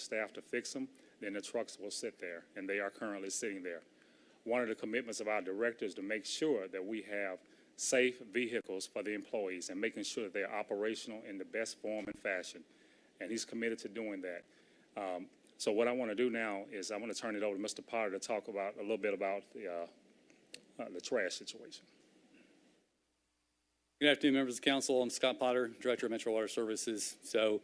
staff to fix them, then the trucks will sit there, and they are currently sitting there. One of the commitments of our director is to make sure that we have safe vehicles for the employees and making sure that they're operational in the best form and fashion. And he's committed to doing that. So what I want to do now is I want to turn it over to Mr. Potter to talk about a little bit about the trash situation. Good afternoon, members of the council. I'm Scott Potter, Director of Metro Water Services. So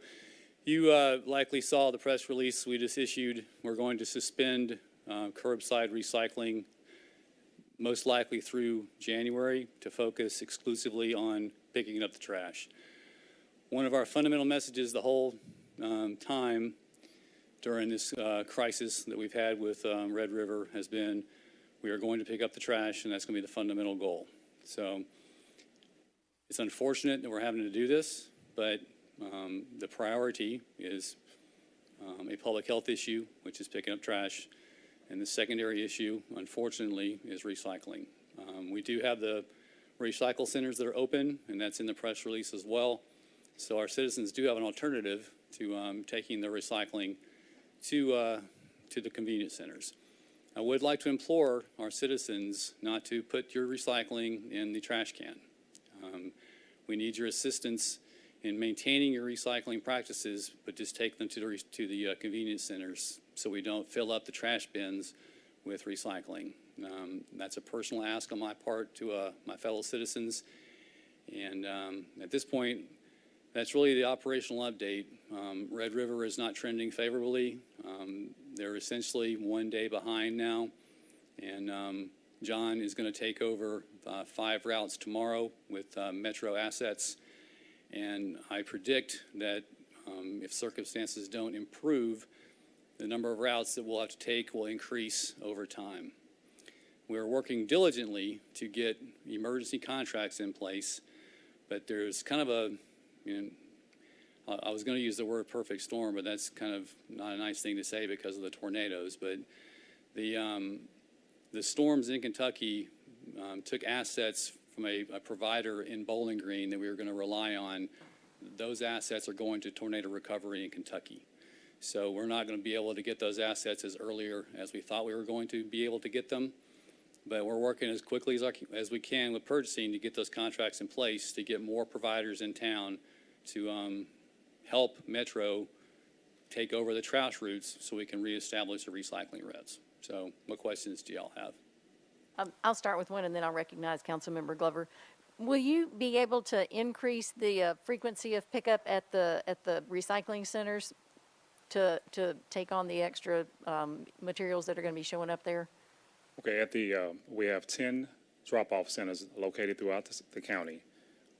you likely saw the press release we just issued. We're going to suspend curbside recycling most likely through January to focus exclusively on picking up the trash. One of our fundamental messages the whole time during this crisis that we've had with Red River has been we are going to pick up the trash, and that's going to be the fundamental goal. So it's unfortunate that we're having to do this, but the priority is a public health issue, which is picking up trash, and the secondary issue, unfortunately, is recycling. We do have the recycle centers that are open, and that's in the press release as well. So our citizens do have an alternative to taking their recycling to the convenience centers. I would like to implore our citizens not to put your recycling in the trash can. We need your assistance in maintaining your recycling practices, but just take them to the convenience centers so we don't fill up the trash bins with recycling. That's a personal ask on my part to my fellow citizens. And at this point, that's really the operational update. Red River is not trending favorably. They're essentially 1 day behind now. And John is going to take over 5 routes tomorrow with Metro assets. And I predict that if circumstances don't improve, the number of routes that we'll have to take will increase over time. We're working diligently to get emergency contracts in place, but there's kind of a, I was going to use the word perfect storm, but that's kind of not a nice thing to say because of the tornadoes. But the storms in Kentucky took assets from a provider in Bowling Green that we were going to rely on. Those assets are going to tornado recovery in Kentucky. So we're not going to be able to get those assets as earlier as we thought we were going to be able to get them. But we're working as quickly as we can with purchasing to get those contracts in place to get more providers in town to help Metro take over the trash routes so we can reestablish the recycling routes. So what questions do y'all have? I'll start with one and then I'll recognize Councilmember Glover. Will you be able to increase the frequency of pickup at the recycling centers to take on the extra materials that are going to be showing up there? Okay, we have 10 drop-off centers located throughout the county.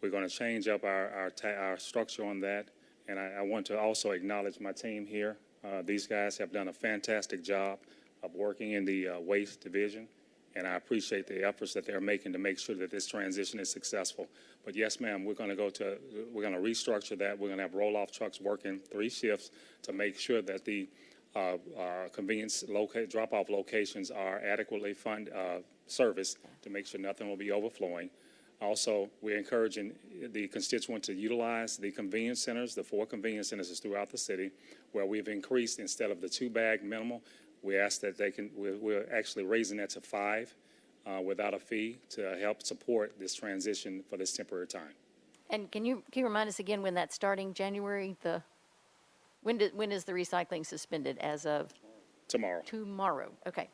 We're going to change up our structure on that, and I want to also acknowledge my team here. These guys have done a fantastic job of working in the waste division, and I appreciate the efforts that they're making to make sure that this transition is successful. But yes, ma'am, we're going to restructure that. We're going to have roll-off trucks working 3 shifts to make sure that the convenience drop-off locations are adequately serviced to make sure nothing will be overflowing. Also, we're encouraging the constituent to utilize the convenience centers, the 4 convenience centers throughout the city, where we've increased instead of the 2-bag minimal. We ask that we're actually raising that to 5 without a fee to help support this transition for this temporary time. And can you remind us again when that's starting? January when is the recycling suspended as of? Tomorrow. Tomorrow. Okay.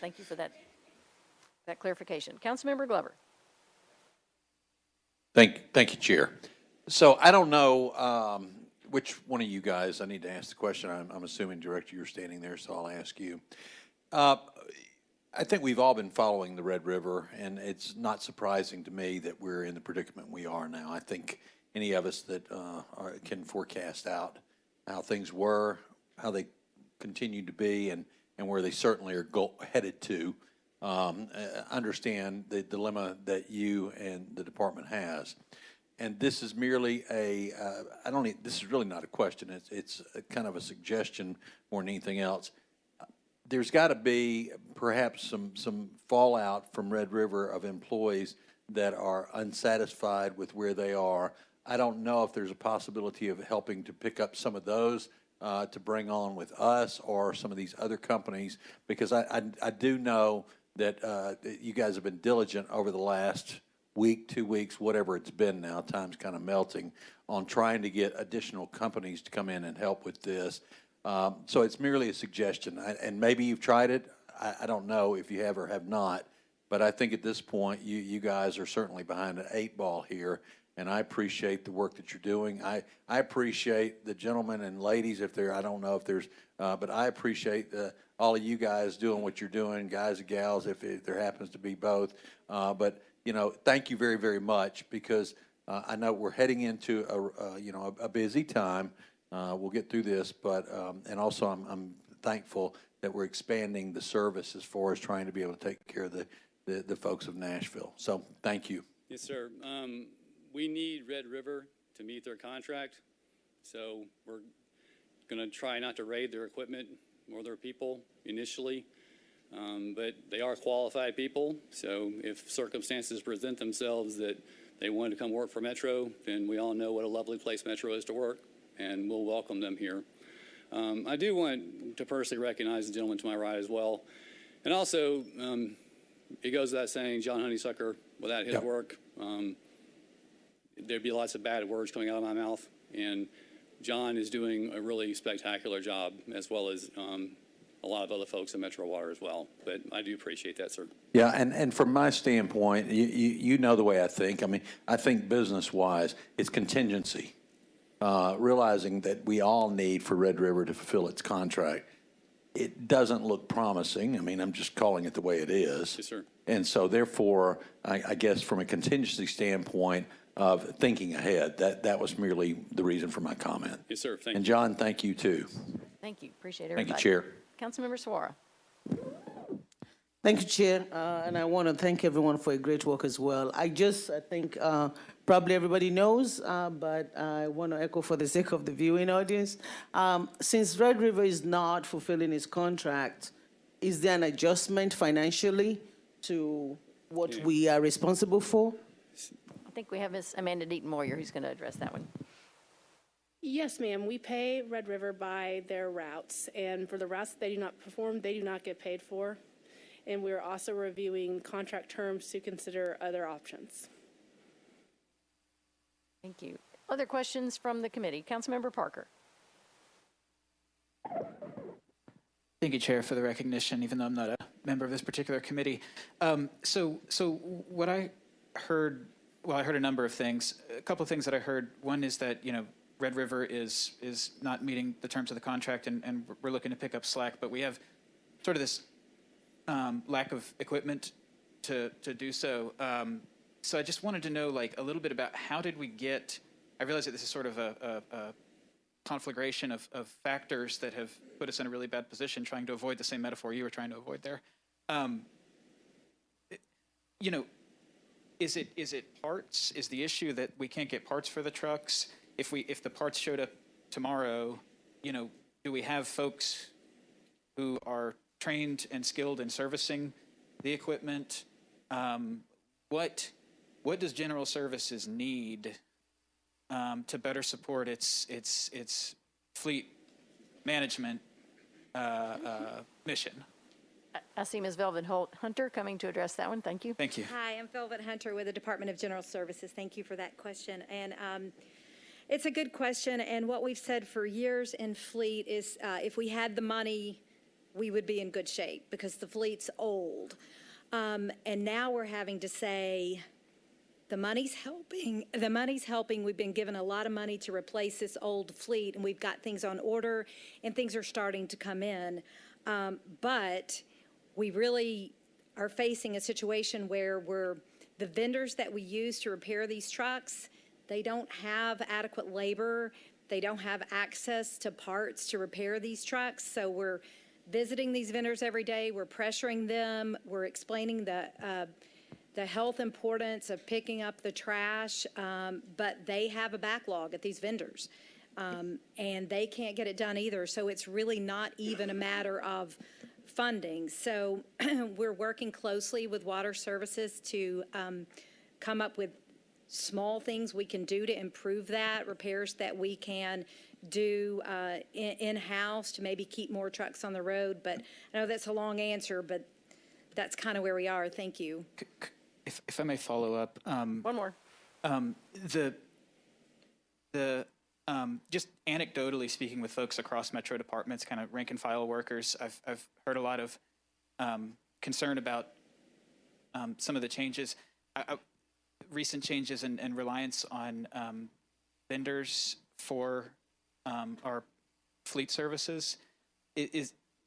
Thank you for that clarification. Councilmember Glover. Thank you, Chair. So I don't know which one of you guys I need to ask the question. I'm assuming, Director, you're standing there, so I'll ask you. I think we've all been following the Red River, and it's not surprising to me that we're in the predicament we are now. I think any of us that can forecast out how things were, how they continue to be, and where they certainly are headed to, understand the dilemma that you and the department has. And this is merely this is really not a question. It's kind of a suggestion more than anything else. There's got to be perhaps some fallout from Red River of employees that are unsatisfied with where they are. I don't know if there's a possibility of helping to pick up some of those to bring on with us or some of these other companies, because I do know that you guys have been diligent over the last week, 2 weeks, whatever it's been now, time's kind of melting, on trying to get additional companies to come in and help with this. So it's merely a suggestion, and maybe you've tried it. I don't know if you have or have not, but I think at this point, you guys are certainly behind an 8 ball here, and I appreciate the work that you're doing. I appreciate the gentlemen and ladies, if there, I don't know if there's, but I appreciate all of you guys doing what you're doing, guys and gals, if there happens to be both. But, you know, thank you very, very much, because I know we're heading into a busy time. We'll get through this, but and also I'm thankful that we're expanding the service as far as trying to be able to take care of the folks of Nashville. So thank you. Yes, sir. We need Red River to meet their contract, so we're going to try not to raid their equipment or their people initially, but they are qualified people, so if circumstances present themselves that they want to come work for Metro, then we all know what a lovely place Metro is to work, and we'll welcome them here. I do want to personally recognize the gentleman to my right as well. And also, it goes without saying, John Honeysucker, without his work, there'd be lots of bad words coming out of my mouth. And John is doing a really spectacular job, as well as a lot of other folks in Metro Water as well. But I do appreciate that, sir. Yeah, and from my standpoint, you know the way I think. I mean, I think business-wise, it's contingency. Realizing that we all need for Red River to fulfill its contract. It doesn't look promising. I mean, I'm just calling it the way it is. Yes, sir. And so therefore, I guess from a contingency standpoint of thinking ahead, that was merely the reason for my comment. Yes, sir. Thank And you. John, thank you too. Thank you. Appreciate Thank everybody. you, Chair. Councilmember Suara. Thank you, Chair, and I want to thank everyone for a great work as well. I think probably everybody knows, but I want to echo for the sake of the viewing audience. Since Red River is not fulfilling its contract, is there an adjustment financially to what we are responsible for? I think we have Ms. Amanda Deaton-Moyer who's going to address that one. Yes, ma'am. We pay Red River by their routes, and for the routes that they do not perform, they do not get paid for. And we're also reviewing contract terms to consider other options. Thank you. Other questions from the committee? Councilmember Parker. Thank you, Chair, for the recognition, even though I'm not a member of this particular committee. So what I heard, I heard a number of things. A couple of things that I heard. One is that, Red River is not meeting the terms of the contract, and we're looking to pick up slack, but we have sort of this lack of equipment to do so. So I just wanted to know, a little bit about how did we get, I realize that this is sort of a conflagration of factors that have put us in a really bad position, trying to avoid the same metaphor you were trying to avoid there. Is it parts? Is the issue that we can't get parts for the trucks? If the parts showed up tomorrow, do we have folks who are trained and skilled in servicing the equipment? What does General Services need to better support its fleet management mission? I see Ms. Velvet Hunter coming to address that one. Thank you. Thank you. Hi, I'm Velvet Hunter with the Department of General Services. Thank you for that question. And it's a good question. And what we've said for years in fleet is if we had the money, we would be in good shape because the fleet's old. And now we're having to say, the money's helping. The money's helping. We've been given a lot of money to replace this old fleet, and we've got things on order, and things are starting to come in. But we really are facing a situation where the vendors that we use to repair these trucks, they don't have adequate labor. They don't have access to parts to repair these trucks. So we're visiting these vendors every day. We're pressuring them. We're explaining the health importance of picking up the trash, but they have a backlog at these vendors, and they can't get it done either. So it's really not even a matter of funding. So we're working closely with Water Services to come up with small things we can do to improve that, repairs that we can do in-house to maybe keep more trucks on the road. But I know that's a long answer, but that's kind of where we are. Thank you. If I may follow up, One more. just anecdotally speaking with folks across metro departments, kind of rank and file workers, I've heard a lot of concern about some of the changes, recent changes and reliance on vendors for our fleet services.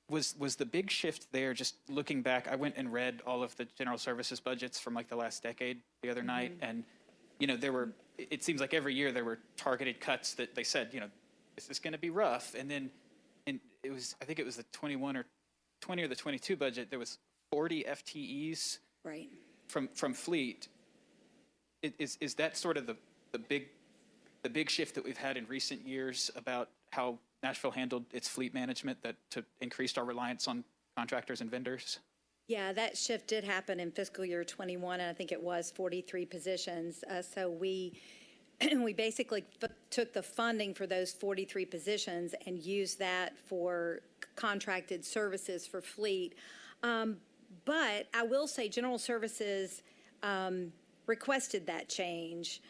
Was the big shift there, just looking back, I went and read all of the general services budgets from like the last decade the other night, and it seems like every year there were targeted cuts that they said, this is going to be rough. And then I think it was the 21 or 20 or the 22 budget, there was 40 FTEs Right. from fleet. Is that sort of the big shift that we've had in recent years about how Nashville handled its fleet management, that to increase our reliance on contractors and vendors? Yeah, that shift did happen in fiscal year 21, and I think it was 43 positions. So we basically took the funding for those 43 positions and used that for contracted services for fleet. But I will say General Services requested that change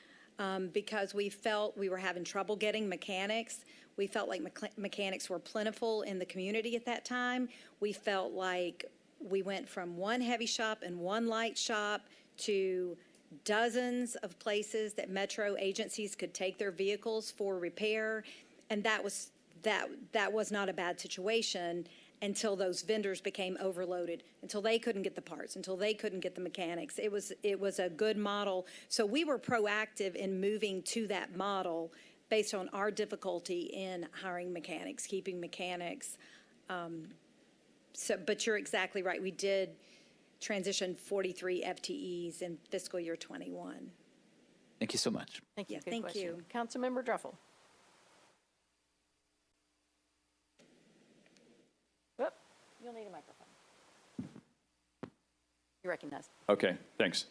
because we felt we were having trouble getting mechanics. We felt like mechanics were plentiful in the community at that time. We felt like we went from one heavy shop and one light shop to dozens of places that metro agencies could take their vehicles for repair, and that was not a bad situation until those vendors became overloaded, until they couldn't get the parts, until they couldn't get the mechanics. It was a good model. So we were proactive in moving to that model based on our difficulty in hiring mechanics, keeping mechanics. But you're exactly right. We did transition 43 FTEs in fiscal year 21. Thank you so much. Thank you. Yeah, Good thank question. you. Councilmember Druffel. Whoop, you'll need a microphone. You're recognized. Okay, thanks.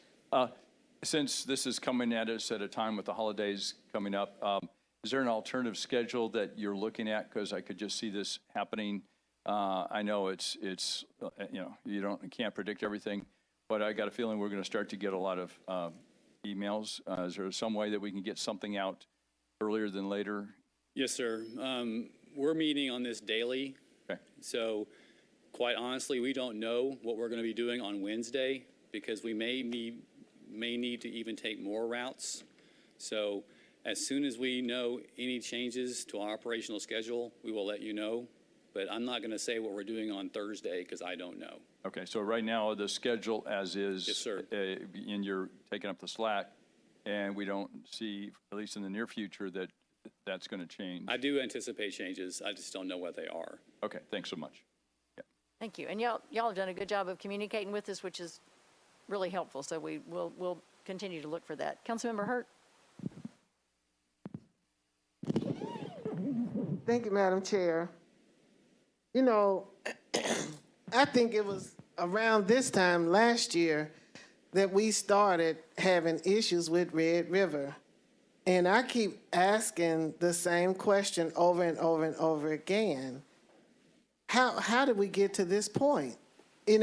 Since this is coming at us at a time with the holidays coming up, is there an alternative schedule that you're looking at? Because I could just see this happening. I know it's you can't predict everything, but I got a feeling we're going to start to get a lot of emails. Is there some way that we can get something out earlier than later? Yes, sir. We're meeting on this daily. Okay. So quite honestly, we don't know what we're going to be doing on Wednesday because we may need to even take more routes. So as soon as we know any changes to our operational schedule, we will let you know. But I'm not going to say what we're doing on Thursday because I don't know. Okay, so right now the schedule as is. Yes, sir. And you're taking up the slack, and we don't see, at least in the near future, that that's going to change. I do anticipate changes. I just don't know what they are. Okay, thanks so much. Yeah. Thank you. And y'all have done a good job of communicating with us, which is really helpful. So we'll continue to look for that. Councilmember Hurt. Thank you, Madam Chair. I think it was around this time last year that we started having issues with Red River. And I keep asking the same question over and over and over again. How did we get to this point? It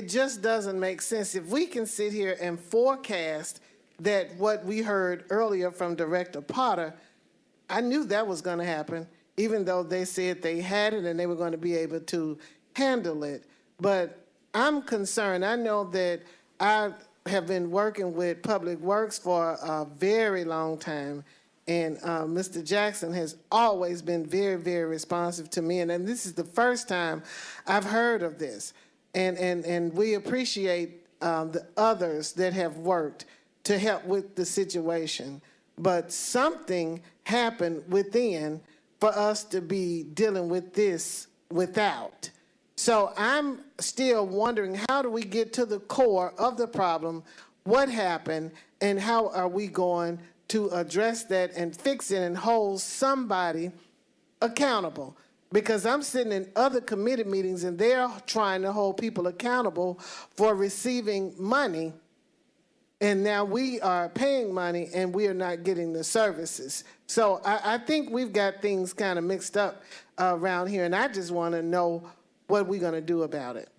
just doesn't make sense. If we can sit here and forecast that what we heard earlier from Director Potter, I knew that was going to happen, even though they said they had it and they were going to be able to handle it. But I'm concerned. I know that I have been working with Public Works for a very long time, and Mr. Jackson has always been very, very responsive to me. And this is the first time I've heard of this. And we appreciate the others that have worked to help with the situation. But something happened within for us to be dealing with this without. So I'm still wondering, how do we get to the core of the problem? What happened, and how are we going to address that and fix it and hold somebody accountable? Because I'm sitting in other committee meetings and they're trying to hold people accountable for receiving money And now we are paying money and we are not getting the services. So I think we've got things kind of mixed up around here, and I just want to know what we're going to do about it.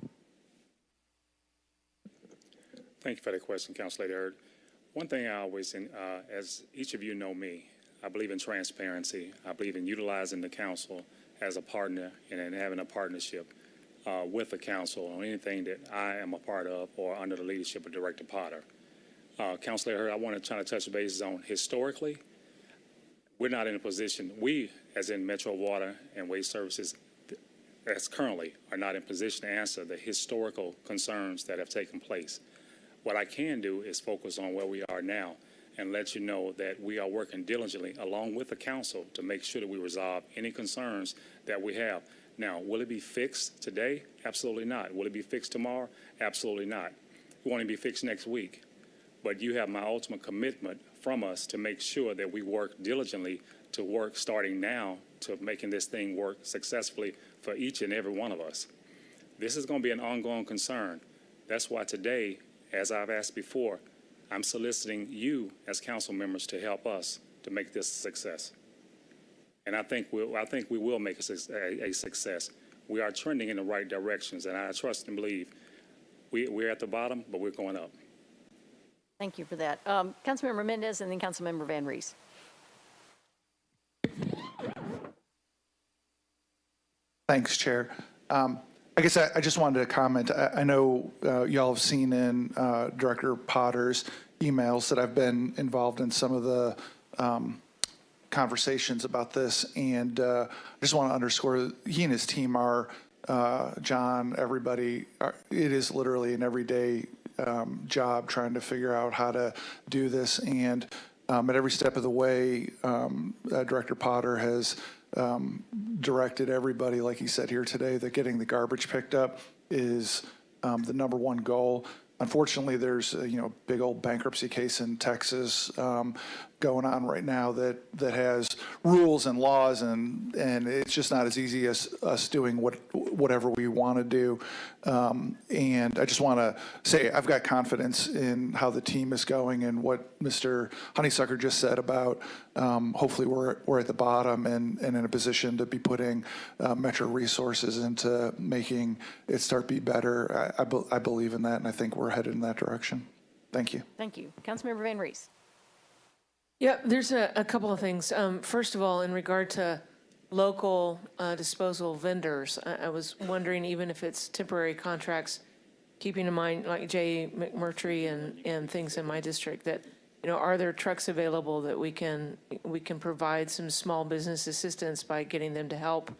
Thank you for that question, Councilor Hurd. One thing I always, as each of you know me, I believe in transparency. I believe in utilizing the council as a partner and in having a partnership with the council on anything that I am a part of or under the leadership of Director Potter. Councilor Hurd, I want to try to touch bases on historically. We're not in a position, we, as in Metro Water and Waste Services, as currently, are not in position to answer the historical concerns that have taken place. What I can do is focus on where we are now and let you know that we are working diligently along with the council to make sure that we resolve any concerns that we have. Now, will it be fixed today? Absolutely not. Will it be fixed tomorrow? Absolutely not. We want it to be fixed next week. But you have my ultimate commitment from us to make sure that we work diligently to work starting now to making this thing work successfully for each and every one of us. This is going to be an ongoing concern. That's why today, as I've asked before, I'm soliciting you as council members to help us to make this a success. And I think we will make a success. We are trending in the right directions, and I trust and believe we're at the bottom, but we're going up. Thank you for that. Councilmember Mendez and then Councilmember Van Rees. Thanks, Chair. I guess I just wanted to comment. I know y'all have seen in Director Potter's emails that I've been involved in some of the conversations about this, and I just want to underscore he and his team are, John, everybody, it is literally an everyday job trying to figure out how to do this, and at every step of the way, Director Potter has directed everybody, like he said here today, that getting the garbage picked up is the number one goal. Unfortunately, there's a big old bankruptcy case in Texas going on right now that has rules and laws, and it's just not as easy as us doing whatever we want to do. And I just want to say I've got confidence in how the team is going and what Mr. Honeysucker just said about hopefully we're at the bottom and in a position to be putting Metro resources into making it start be better. I believe in that, and I think we're headed in that direction. Thank you. Thank you. Councilmember Van Rees. Yeah, there's a couple of things. First of all, in regard to local disposal vendors, I was wondering, even if it's temporary contracts, keeping in mind like J. McMurtry and things in my district, that are there trucks available that we can provide some small business assistance by getting them to help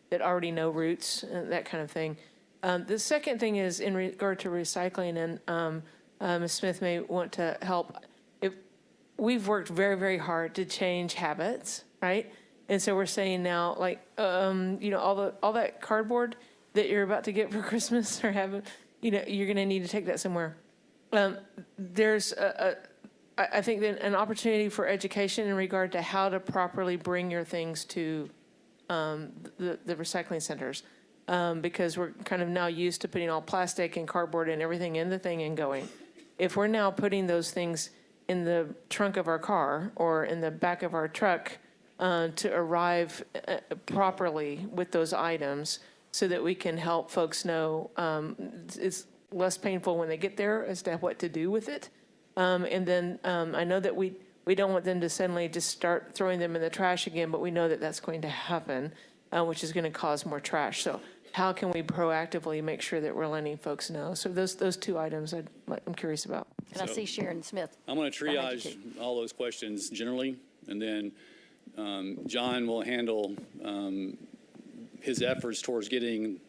that already know routes and that kind of thing. The second thing is in regard to recycling, and Ms. Smith may want to help. We've worked very, very hard to change habits, right? And so we're saying now, like, all that cardboard that you're about to get for Christmas or have, you're going to need to take that somewhere. There's I think that an opportunity for education in regard to how to properly bring your things to the recycling centers, because we're kind of now used to putting all plastic and cardboard and everything in the thing and going. If we're now putting those things in the trunk of our car or in the back of our truck to arrive properly with those items so that we can help folks know it's less painful when they get there as to what to do with it. And then I know that we don't want them to suddenly just start throwing them in the trash again, but we know that that's going to happen, which is going to cause more trash. So how can we proactively make sure that we're letting folks know? So those two items I'm curious about. Can I see Sharon Smith? I'm going to triage all those questions generally, and then John will handle his efforts towards getting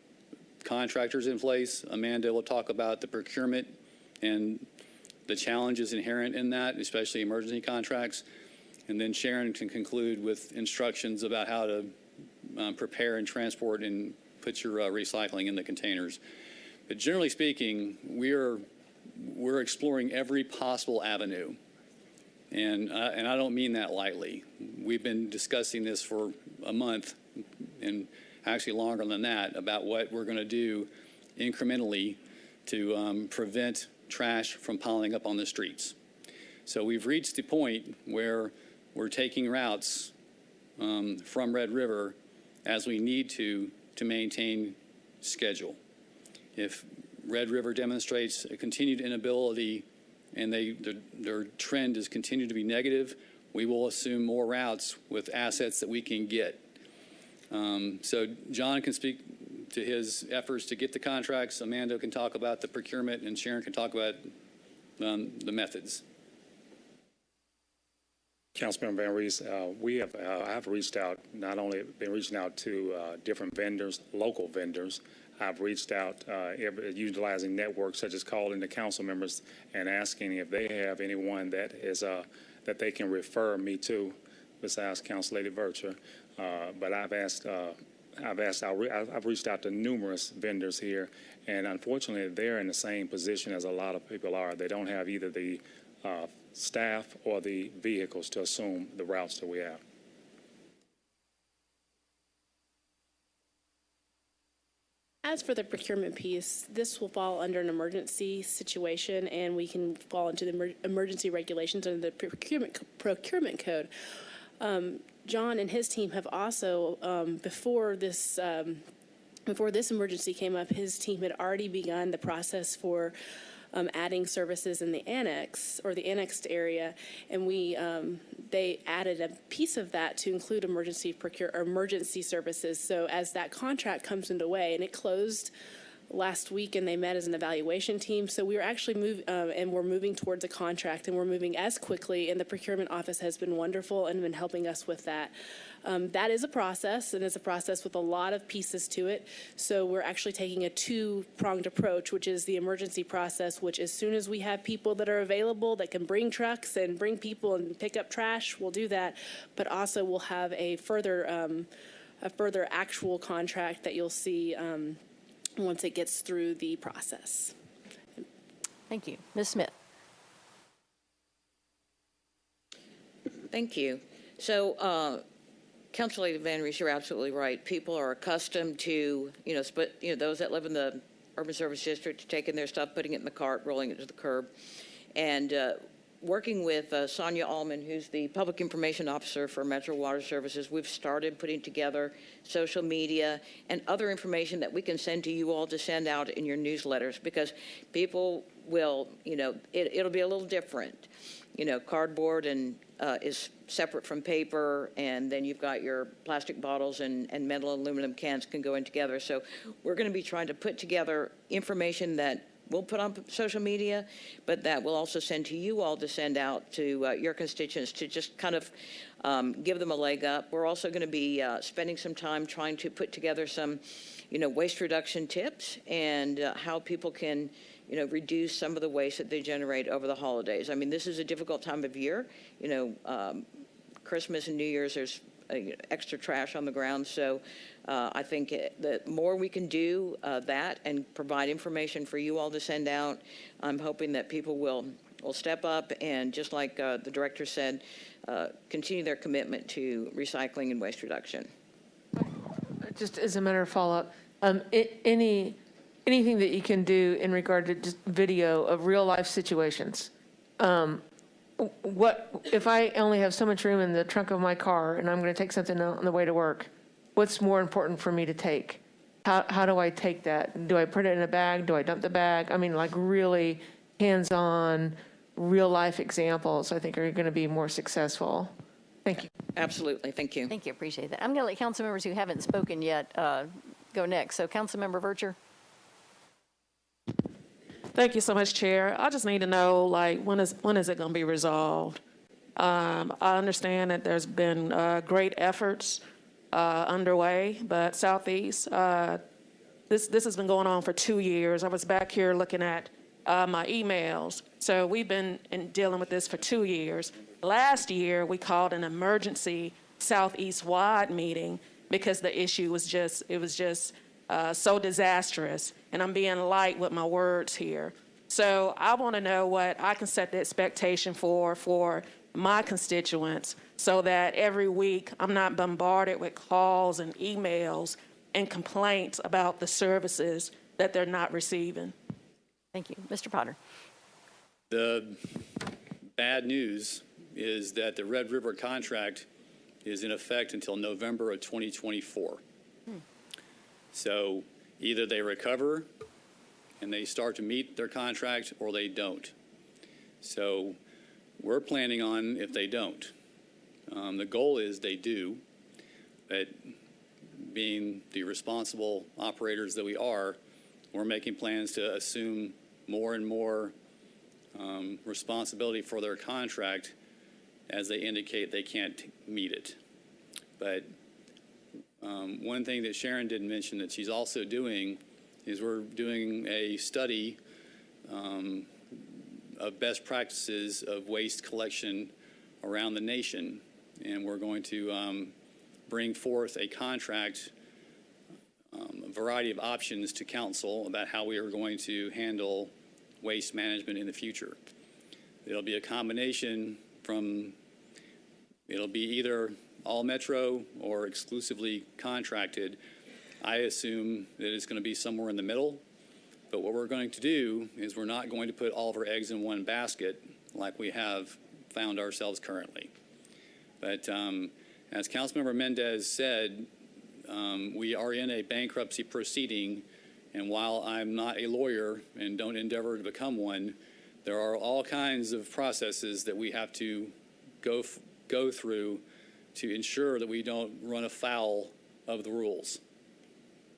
contractors in place. Amanda will talk about the procurement and the challenges inherent in that, especially emergency contracts. And then Sharon can conclude with instructions about how to prepare and transport and put your recycling in the containers. But generally speaking, we're exploring every possible avenue. And I don't mean that lightly. We've been discussing this for a month and actually longer than that about what we're going to do incrementally to prevent trash from piling up on the streets. So we've reached the point where we're taking routes from Red River as we need to maintain schedule. If Red River demonstrates a continued inability and their trend is continued to be negative, we will assume more routes with assets that we can get. So John can speak to his efforts to get the contracts. Amanda can talk about the procurement, and Sharon can talk about the methods. Councilmember Van Rees, I've reached out, not only been reaching out to different vendors, local vendors. I've reached out utilizing networks such as calling the council members and asking if they have anyone that is that they can refer me to, besides Council Lady Vercher. But I've reached out to numerous vendors here, and unfortunately, they're in the same position as a lot of people are. They don't have either the staff or the vehicles to assume the routes that we have. As for the procurement piece, this will fall under an emergency situation, and we can fall into the emergency regulations under the procurement code. John and his team have also, before this emergency came up, his team had already begun the process for adding services in the annex or the annexed area, and they added a piece of that to include emergency services. So as that contract comes into way, and it closed last week, and they met as an evaluation team. So we are actually we're moving towards a contract, and we're moving as quickly. And the procurement office has been wonderful and been helping us with that. That is a process, and it's a process with a lot of pieces to it. So we're actually taking a two-pronged approach, which is the emergency process, which as soon as we have people that are available that can bring trucks and bring people and pick up trash, we'll do that. But also we'll have a further actual contract that you'll see once it gets through the process. Thank you. Ms. Smith. Thank you. So, Council Lady Van Rees, you're absolutely right. People are accustomed to, those that live in the urban service district taking their stuff, putting it in the cart, rolling it to the curb. And working with Sonia Allman, who's the Public Information Officer for Metro Water Services, we've started putting together social media and other information that we can send to you all to send out in your newsletters, because people will, it'll be a little different. Cardboard and is separate from paper, and then you've got your plastic bottles and metal and aluminum cans can go in together. So we're going to be trying to put together information that we'll put on social media, but that we'll also send to you all to send out to your constituents to just kind of give them a leg up. We're also going to be spending some time trying to put together some, waste reduction tips and how people can, reduce some of the waste that they generate over the holidays. I mean, this is a difficult time of year. Christmas and New Year's, there's extra trash on the ground. So I think the more we can do that and provide information for you all to send out, I'm hoping that people will step up and, just like the director said, continue their commitment to recycling and waste reduction. Just as a matter of follow-up, anything that you can do in regard to just video of real-life situations? What if I only have so much room in the trunk of my car and I'm going to take something on the way to work? What's more important for me to take? How do I take that? Do I put it in a bag? Do I dump the bag? I mean, like really hands-on, real-life examples, I think, are going to be more successful. Thank you. Absolutely. Thank you. Thank you. Appreciate that. I'm going to let council members who haven't spoken yet go next. So, Councilmember Vercher. Thank you so much, Chair. I just need to know, when is it going to be resolved? I understand that there's been great efforts underway, but Southeast, this has been going on for 2 years. I was back here looking at my emails. So we've been dealing with this for 2 years. Last year, we called an emergency Southeast-wide meeting because the issue was just so disastrous, and I'm being light with my words here. So I want to know what I can set the expectation for my constituents, so that every week I'm not bombarded with calls and emails and complaints about the services that they're not receiving. Thank you. Mr. Potter. The bad news is that the Red River contract is in effect until November of 2024. So either they recover and they start to meet their contract, or they don't. So we're planning on if they don't. The goal is they do, but being the responsible operators that we are, we're making plans to assume more and more responsibility for their contract as they indicate they can't meet it. But one thing that Sharon didn't mention that she's also doing is we're doing a study of best practices of waste collection around the nation, and we're going to bring forth a contract, a variety of options to council about how we are going to handle waste management in the future. It'll be a combination it'll be either all Metro or exclusively contracted. I assume that it's going to be somewhere in the middle, but what we're going to do is we're not going to put all of our eggs in one basket like we have found ourselves currently. But as Councilmember Mendez said, we are in a bankruptcy proceeding, and while I'm not a lawyer and don't endeavor to become one, there are all kinds of processes that we have to go through to ensure that we don't run afoul of the rules.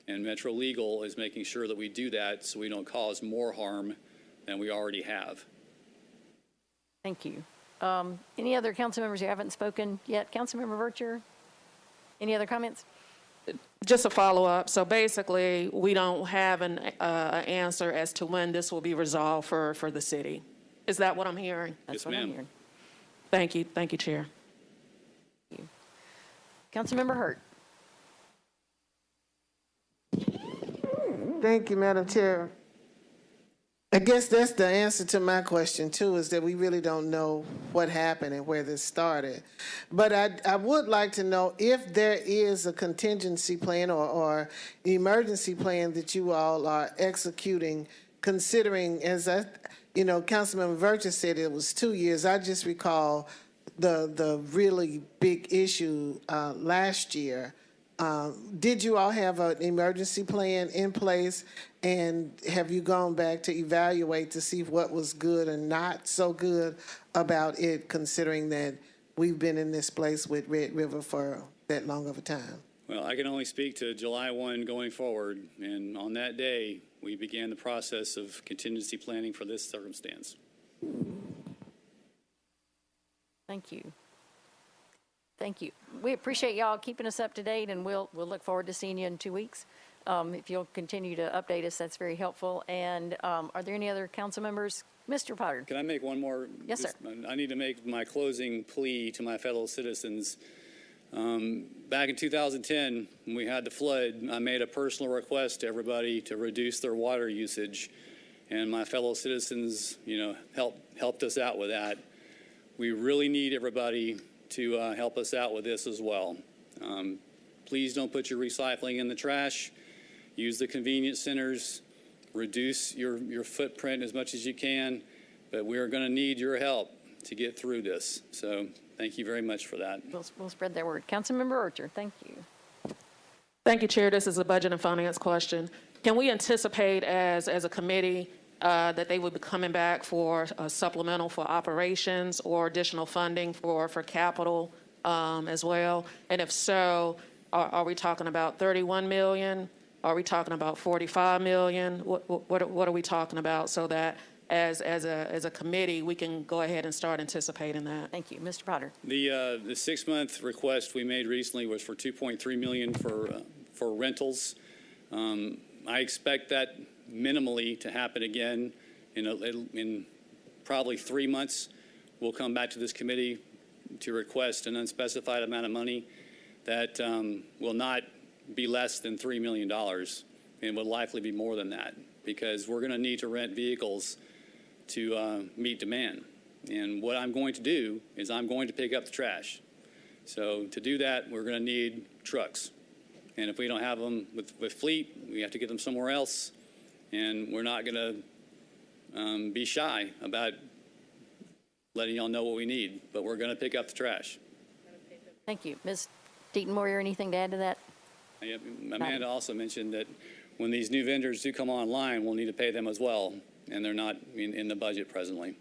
And Metro Legal is making sure that we do that so we don't cause more harm than we already have. Thank you. Any other council members who haven't spoken yet? Councilmember Vercher, any other comments? Just a follow-up. So basically, we don't have an answer as to when this will be resolved for the city. Is that what I'm hearing? That's Yes, what I'm ma'am. hearing. Thank you. Thank you, Chair. Councilmember Hurt. Thank you, Madam Chair. I guess that's the answer to my question, too, is that we really don't know what happened and where this started. But I would like to know if there is a contingency plan or emergency plan that you all are executing, considering, Councilmember Vercher said it was 2 years. I just recall the really big issue last year. Did you all have an emergency plan in place, and have you gone back to evaluate to see what was good and not so good about it, considering that we've been in this place with Red River for that long of a time? Well, I can only speak to July 1 going forward, and on that day, we began the process of contingency planning for this circumstance. Thank you. Thank you. We appreciate y'all keeping us up to date, and we'll look forward to seeing you in 2 weeks. If you'll continue to update us, that's very helpful. And are there any other council members? Mr. Potter. Can I make one more? Yes, sir. I need to make my closing plea to my fellow citizens. Back in 2010, when we had the flood, I made a personal request to everybody to reduce their water usage, and my fellow citizens, helped us out with that. We really need everybody to help us out with this as well. Please don't put your recycling in the trash. Use the convenience centers. Reduce your footprint as much as you can. But we are going to need your help to get through this. So thank you very much for that. We'll spread that word. Councilmember Archer, thank you. Thank you, Chair. This is a budget and finance question. Can we anticipate as a committee that they would be coming back for a supplemental for operations or additional funding for capital as well? And if so, are we talking about 31 million? Are we talking about 45 million? What are we talking about, so that as a committee we can go ahead and start anticipating that? Thank you. Mr. Potter. The 6-month request we made recently was for 2.3 million for rentals. I expect that minimally to happen again in probably 3 months. We'll come back to this committee to request an unspecified amount of money that will not be less than $3 million, and will likely be more than that, because we're going to need to rent vehicles to meet demand. And what I'm going to do is I'm going to pick up the trash. So to do that, we're going to need trucks. And if we don't have them with fleet, we have to get them somewhere else. And we're not going to be shy about letting y'all know what we need, but we're going to pick up the trash. Thank you. Ms. Deaton-Moyer, anything to add to that? Amanda also mentioned that when these new vendors do come online, we'll need to pay them as well, and they're not in the budget presently.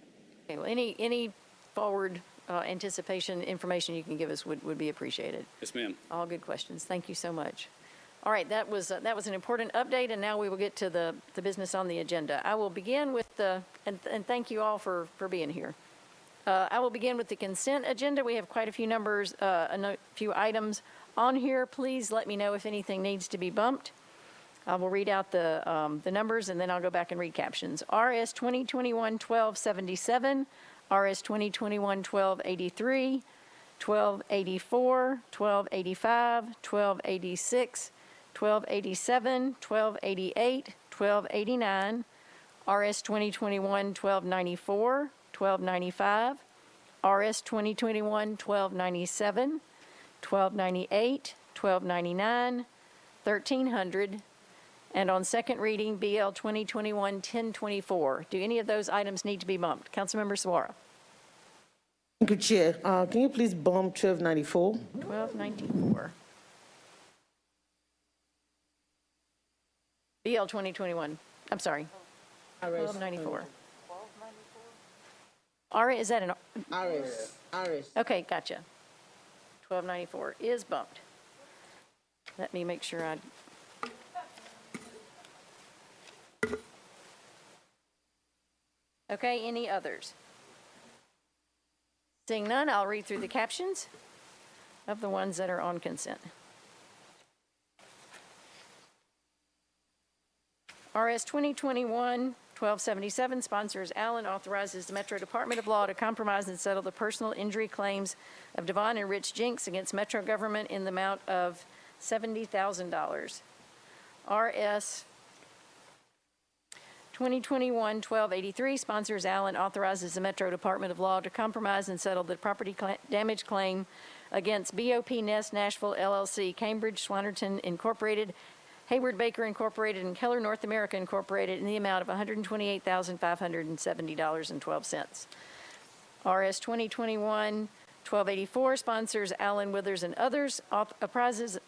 Okay, well, any forward anticipation information you can give us would be appreciated. Yes, ma'am. All good questions. Thank you so much. All right, that was an important update, and now we will get to the business on the agenda. I will begin with and thank you all for being here. I will begin with the consent agenda. We have quite a few numbers, a few items on here. Please let me know if anything needs to be bumped. I will read out the numbers, and then I'll go back and read captions. RS 2021-1277, RS 2021-1283, 1284, 1285, 1286, 1287, 1288, 1289, RS 2021-1294, 1295, RS 2021-1297, 1298, 1299, 1300, and on second reading, BL 2021-1024. Do any of those items need to be bumped? Councilmember Suara. Thank you, Chair. Can you please bump 1294? 1294. BL 2021, I'm sorry, 1294. Is that an? RS. Okay, gotcha. 1294 is bumped. Let me make sure Okay, any others? Seeing none, I'll read through the captions of the ones that are on consent. RS 2021-1277 sponsors Allen, authorizes the Metro Department of Law to compromise and settle the personal injury claims of Devon and Rich Jinks against Metro government in the amount of $70,000. RS 2021-1283 sponsors Allen, authorizes the Metro Department of Law to compromise and settle the property damage claim against BOP Nest Nashville LLC, Cambridge Swinerton Incorporated, Hayward Baker Incorporated, and Keller North America Incorporated in the amount of $128,570.12. RS 2021-1284 sponsors Allen, Withers, and others, approves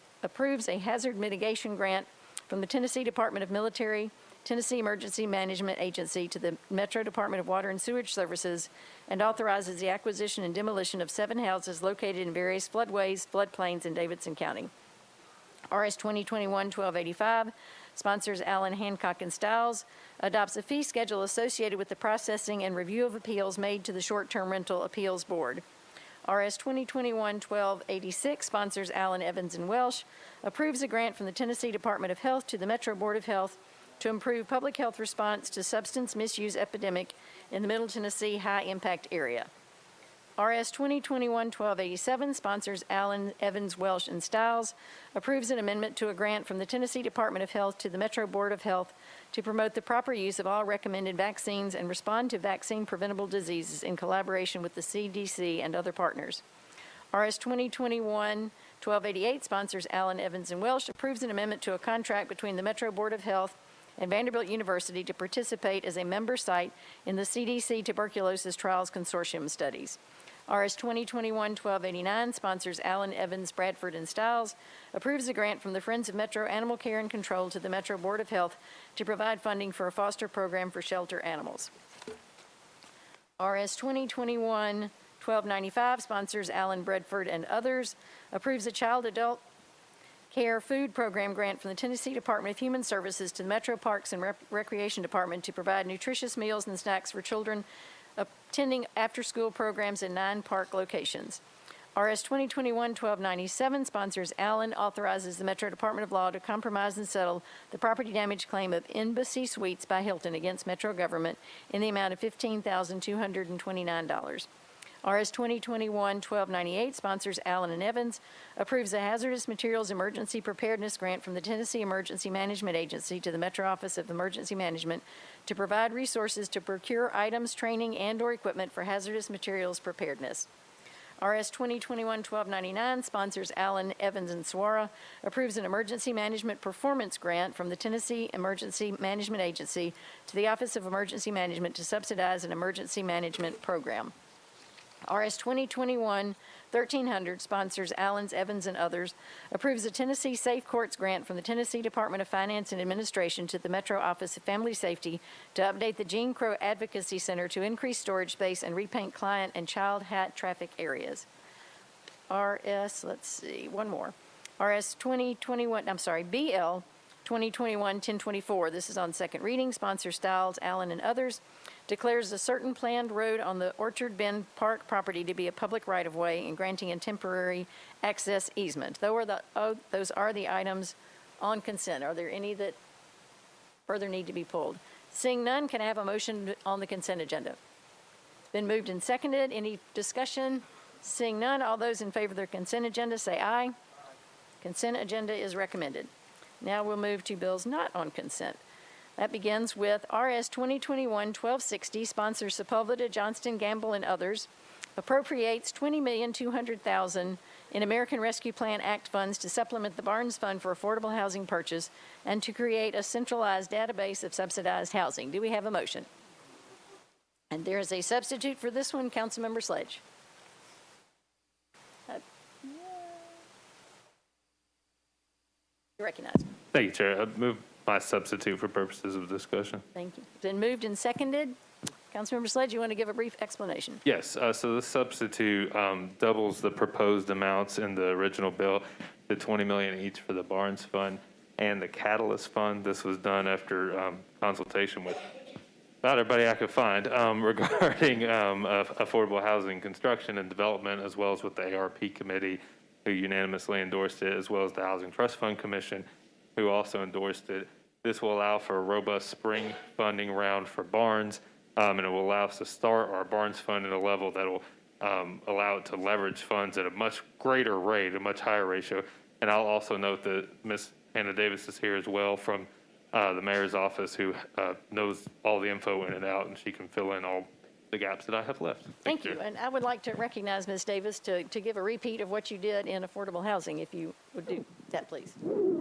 a hazard mitigation grant from the Tennessee Department of Military, Tennessee Emergency Management Agency to the Metro Department of Water and Sewage Services, and authorizes the acquisition and demolition of 7 houses located in various floodways, floodplains in Davidson County. RS 2021-1285 sponsors Allen, Hancock, and Stiles, adopts a fee schedule associated with the processing and review of appeals made to the Short-Term Rental Appeals Board. RS 2021-1286 sponsors Allen, Evans, and Welsh, approves a grant from the Tennessee Department of Health to the Metro Board of Health to improve public health response to substance misuse epidemic in the Middle Tennessee high-impact area. RS 2021-1287 sponsors Allen, Evans, Welsh, and Stiles, approves an amendment to a grant from the Tennessee Department of Health to the Metro Board of Health to promote the proper use of all recommended vaccines and respond to vaccine-preventable diseases in collaboration with the CDC and other partners. RS 2021-1288 sponsors Allen, Evans, and Welsh, approves an amendment to a contract between the Metro Board of Health and Vanderbilt University to participate as a member site in the CDC Tuberculosis Trials Consortium studies. RS 2021-1289 sponsors Allen, Evans, Bradford, and Stiles, approves a grant from the Friends of Metro Animal Care and Control to the Metro Board of Health to provide funding for a foster program for shelter animals. RS 2021-1295 sponsors Allen, Bradford, and others, approves a child-adult care food program grant from the Tennessee Department of Human Services to the Metro Parks and Recreation Department to provide nutritious meals and snacks for children attending after-school programs in 9 park locations. RS 2021-1297 sponsors Allen, authorizes the Metro Department of Law to compromise and settle the property damage claim of Embassy Suites by Hilton against Metro government in the amount of $15,229. RS 2021-1298 sponsors Allen and Evans, approves a hazardous materials emergency preparedness grant from the Tennessee Emergency Management Agency to the Metro Office of Emergency Management to provide resources to procure items, training, and/or equipment for hazardous materials preparedness. RS 2021-1299 sponsors Allen, Evans, and Suara, approves an emergency management performance grant from the Tennessee Emergency Management Agency to the Office of Emergency Management to subsidize an emergency management program. RS 2021-1300 sponsors Allens, Evans, and others, approves a Tennessee Safe Courts grant from the Tennessee Department of Finance and Administration to the Metro Office of Family Safety to update the Gene Crow Advocacy Center to increase storage space and repaint client and child hat traffic areas. One more. RS 2021, BL 2021-1024. This is on second reading. Sponsor Stiles, Allen, and others. Declares a certain planned road on the Orchard Bend Park property to be a public right-of-way and granting a temporary access easement. Those are the items on consent. Are there any that further need to be pulled? Seeing none, can I have a motion on the consent agenda? Been moved and seconded. Any discussion? Seeing none, all those in favor of the consent agenda say aye. Consent agenda is recommended. Now we'll move to bills not on consent. That begins with RS 2021-1260, sponsor Sepulveda, Johnston, Gamble, and others, appropriates $20,200,000 in American Rescue Plan Act funds to supplement the Barnes Fund for affordable housing purchase and to create a centralized database of subsidized housing. Do we have a motion? And there is a substitute for this one, Councilmember Sledge. You recognize. Thank you, Chair. I move my substitute for purposes of discussion. Thank you. Been moved and seconded. Councilmember Sledge, you want to give a brief explanation? Yes, so the substitute doubles the proposed amounts in the original bill, the $20 million each for the Barnes Fund and the Catalyst Fund. This was done after consultation with about everybody I could find regarding affordable housing construction and development, as well as with the ARP committee, who unanimously endorsed it, as well as the Housing Trust Fund Commission, who also endorsed it. This will allow for a robust spring funding round for Barnes, and it will allow us to start our Barnes Fund at a level that will allow it to leverage funds at a much greater rate, a much higher ratio. And I'll also note that Ms. Hannah Davis is here as well from the mayor's office, who knows all the info in and out, and she can fill in all the gaps that I have left. Thank you. And I would like to recognize Ms. Davis to give a repeat of what you did in affordable housing, if you would do that, please.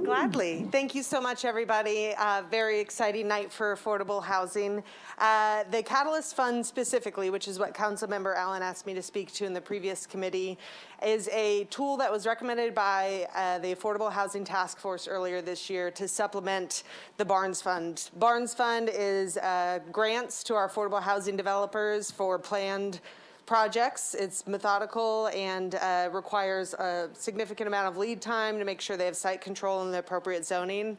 Gladly. Thank you so much, everybody. Very exciting night for affordable housing. The Catalyst Fund specifically, which is what Councilmember Allen asked me to speak to in the previous committee, is a tool that was recommended by the Affordable Housing Task Force earlier this year to supplement the Barnes Fund. Barnes Fund is grants to our affordable housing developers for planned projects. It's methodical and requires a significant amount of lead time to make sure they have site control and the appropriate zoning.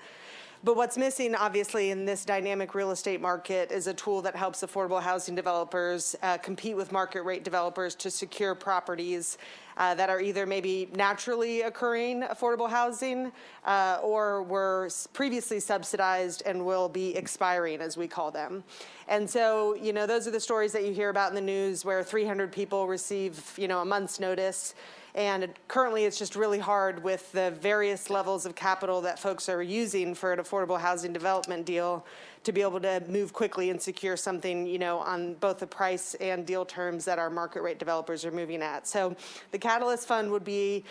But what's missing, obviously, in this dynamic real estate market is a tool that helps affordable housing developers compete with market rate developers to secure properties that are either maybe naturally occurring affordable housing or were previously subsidized and will be expiring, as we call them. And so, you know, those are the stories that you hear about in the news where 300 people receive, you know, a month's notice. And currently, it's just really hard with the various levels of capital that folks are using for an affordable housing development deal to be able to move quickly and secure something, you know, on both the price and deal terms that our market rate developers are moving at. So the Catalyst Fund would be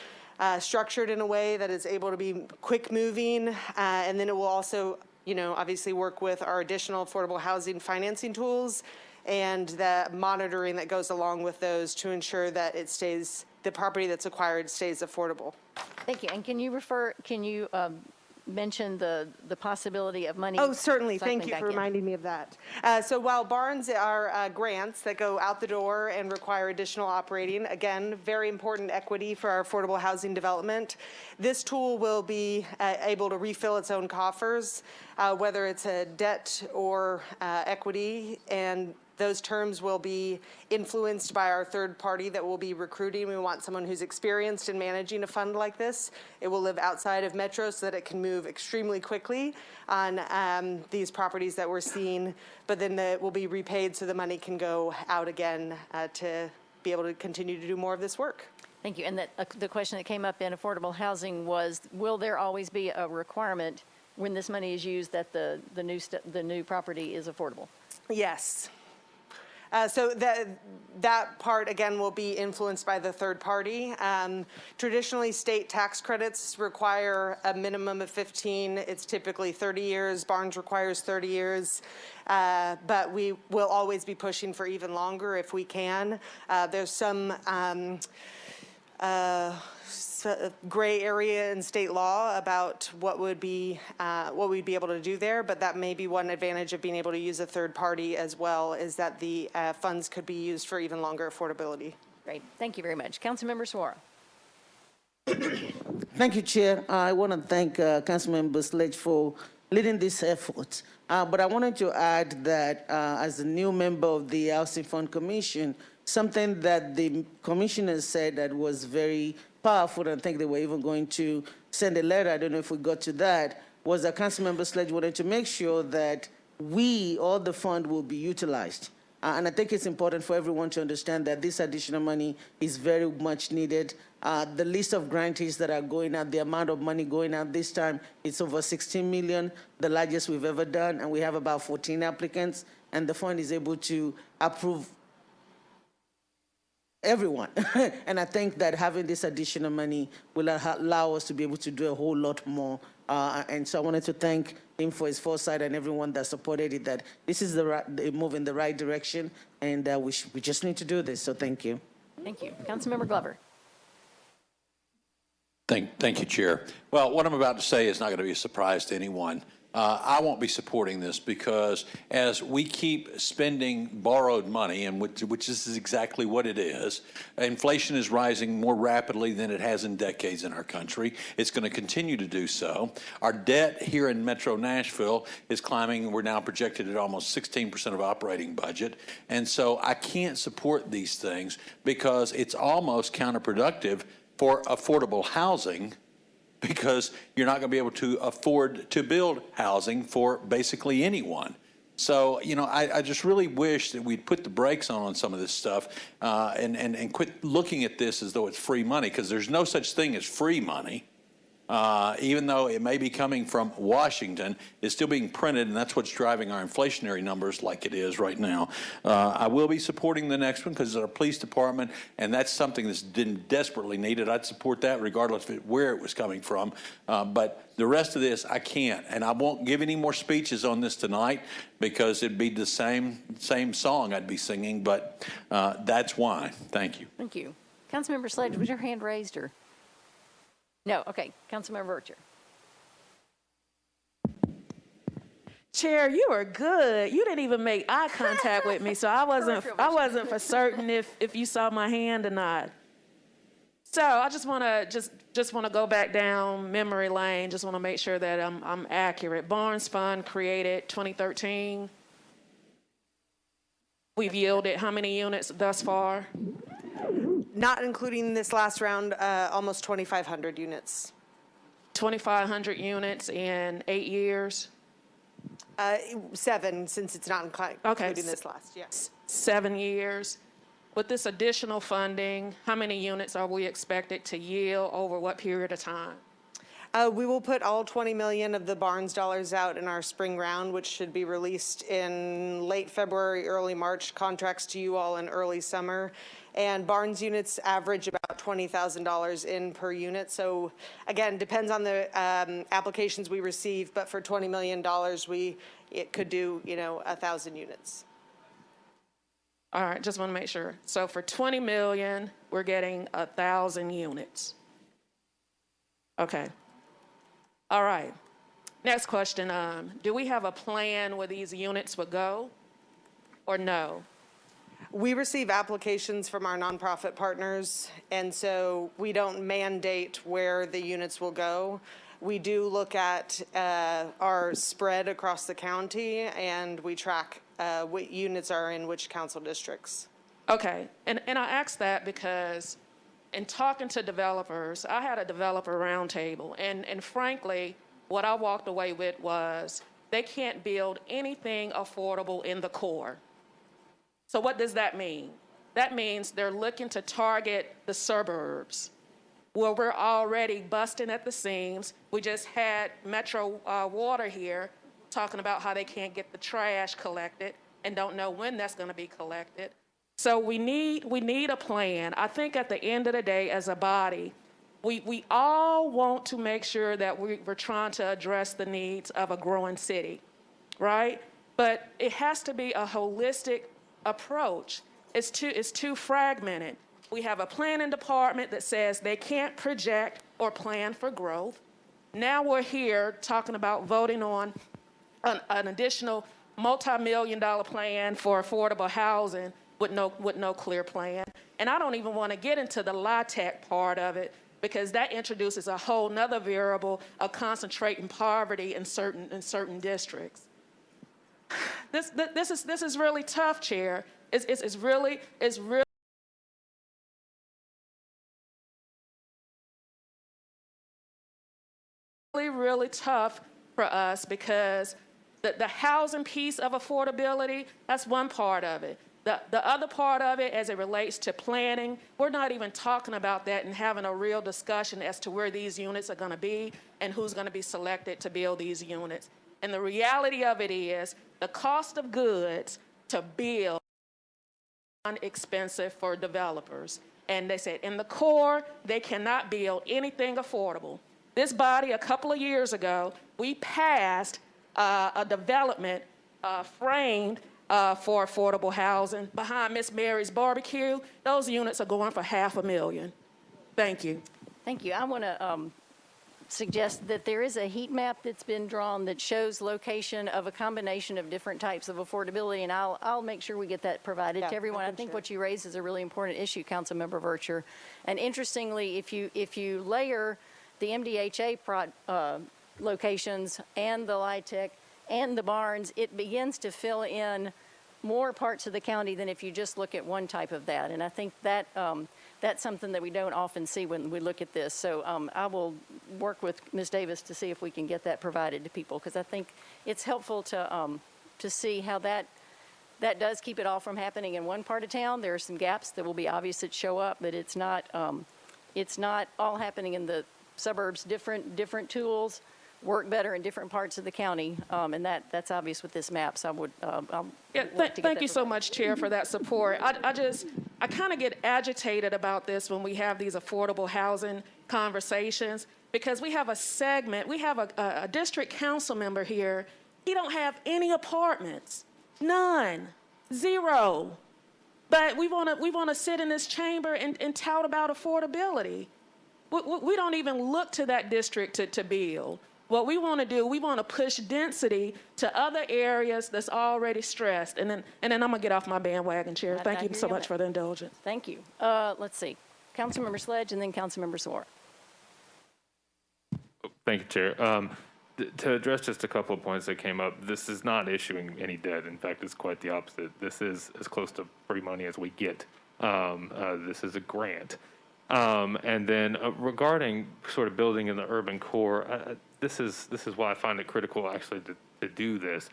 structured in a way that is able to be quick moving, and then it will also, you know, obviously work with our additional affordable housing financing tools and the monitoring that goes along with those to ensure that it stays, the property that's acquired stays affordable. Thank you. And can you mention the possibility of money? Oh, certainly. cycling Thank you back for in? reminding me of that. So while Barnes are grants that go out the door and require additional operating, again, very important equity for our affordable housing development, this tool will be able to refill its own coffers, whether it's a debt or equity, and those terms will be influenced by our third party that we'll be recruiting. We want someone who's experienced in managing a fund like this. It will live outside of Metro so that it can move extremely quickly on these properties that we're seeing, but then it will be repaid so the money can go out again to be able to continue to do more of this work. Thank you. And that, the question that came up in affordable housing was, will there always be a requirement when this money is used that the new property is affordable? Yes. So that part, again, will be influenced by the third party. Traditionally, state tax credits require a minimum of 15. It's typically 30 years. Barnes requires 30 years. But we will always be pushing for even longer if we can. There's some gray area in state law about what we'd be able to do there, but that may be one advantage of being able to use a third party as well, is that the funds could be used for even longer affordability. Great. Thank you very much. Councilmember Suara. Thank you, Chair. I want to thank Councilmember Sledge for leading this effort. But I wanted to add that as a new member of the Housing Fund Commission, something that the commissioners said that was very powerful, and I think they were even going to send a letter, I don't know if we got to that, was that Councilmember Sledge wanted to make sure that all the fund will be utilized. And I think it's important for everyone to understand that this additional money is very much needed. The list of grantees that are going out, the amount of money going out this time, it's over 16 million, the largest we've ever done, and we have about 14 applicants, and the fund is able to approve everyone. And I think that having this additional money will allow us to be able to do a whole lot more. And so I wanted to thank him for his foresight and everyone that supported it, that this is the move in the right direction, and we just need to do this. So thank you. Thank you. Councilmember Glover. Thank you, Chair. Well, what I'm about to say is not going to be a surprise to anyone. I won't be supporting this because as we keep spending borrowed money, and which is exactly what it is, inflation is rising more rapidly than it has in decades in our country. It's going to continue to do so. Our debt here in Metro Nashville is climbing. We're now projected at almost 16% of operating budget. And so I can't support these things because it's almost counterproductive for affordable housing, because you're not going to be able to afford to build housing for basically anyone. So, I just really wish that we'd put the brakes on some of this stuff and quit looking at this as though it's free money, because there's no such thing as free money. Even though it may be coming from Washington, it's still being printed, and that's what's driving our inflationary numbers like it is right now. I will be supporting the next one because it's our police department, and that's something that's desperately needed. I'd support that regardless of where it was coming from. But the rest of this, I can't, and I won't give any more speeches on this tonight because it'd be the same song I'd be singing, but that's why. Thank you. Thank you. Councilmember Sledge, was your hand raised or? No, okay. Councilmember Vercher. Chair, you are good. You didn't even make eye contact with me, so I wasn't for certain if you saw my hand or not. So I just want to go back down memory lane. Just want to make sure that I'm accurate. Barnes Fund created 2013. We've yielded how many units thus far? Not including this last round, almost 2,500 units. 2,500 units in 8 years? 7, since it's not including this last, yes. 7 years. With this additional funding, how many units are we expected to yield over what period of time? We will put all 20 million of the Barnes dollars out in our spring round, which should be released in late February, early March, contracts to you all in early summer. And Barnes units average about $20,000 in per unit. So again, depends on the applications we receive, but for $20 million, it could do, 1,000 units. All right, just want to make sure. So for 20 million, we're getting 1,000 units. Okay. All right. Next question. Do we have a plan where these units would go or no? We receive applications from our nonprofit partners, and so we don't mandate where the units will go. We do look at our spread across the county, and we track what units are in which council districts. Okay, and I asked that because in talking to developers, I had a developer roundtable, and frankly, what I walked away with was they can't build anything affordable in the core. So what does that mean? That means they're looking to target the suburbs where we're already busting at the seams. We just had Metro Water here talking about how they can't get the trash collected. and don't know when that's going to be collected. So we need a plan. I think at the end of the day, as a body, we all want to make sure that we're trying to address the needs of a growing city, right? But it has to be a holistic approach. It's too fragmented. We have a planning department that says they can't project or plan for growth. Now we're here talking about voting on an additional multi-million-dollar plan for affordable housing with no clear plan. And I don't even want to get into the LIHTC part of it, because that introduces a whole nother variable of concentrating poverty in certain districts. This is really tough, Chair. It's really really tough for us, because the housing piece of affordability, that's one part of it. The other part of it, as it relates to planning, we're not even talking about that and having a real discussion as to where these units are going to be and who's going to be selected to build these units. And the reality of it is the cost of goods to build is expensive for developers. And they said in the core, they cannot build anything affordable. This body, a couple of years ago, we passed a development framed for affordable housing behind Miss Mary's Barbecue. Those units are going for $500,000. Thank you. Thank you. I want to suggest that there is a heat map that's been drawn that shows location of a combination of different types of affordability, and I'll make sure we get that provided to everyone. I think what you raise is a really important issue, Councilmember Vercher. And interestingly, if you layer the MDHA locations and the LIHTC and the barns, it begins to fill in more parts of the county than if you just look at one type of that. And I think that that's something that we don't often see when we look at this. So I will work with Ms. Davis to see if we can get that provided to people, because I think it's helpful to see how that does keep it all from happening in one part of town. There are some gaps that will be obvious that show up, but it's not all happening in the suburbs. Different tools work better in different parts of the county, and that's obvious with this map. So I would. Thank you so much, Chair, for that support. I kind of get agitated about this when we have these affordable housing conversations, because we have a segment, we have a district council member here. He don't have any apartments, none, zero. But we want to sit in this chamber and tout about affordability. We don't even look to that district to build. What we want to do, we want to push density to other areas that's already stressed. And then I'm going to get off my bandwagon, Chair. Thank you so much for the indulgence. Thank you. Let's see. Councilmember Sledge and then Councilmember Sawar. Thank you, Chair. To address just a couple of points that came up, this is not issuing any debt. In fact, it's quite the opposite. This is as close to free money as we get. This is a grant. And then regarding sort of building in the urban core, this is why I find it critical actually to do this.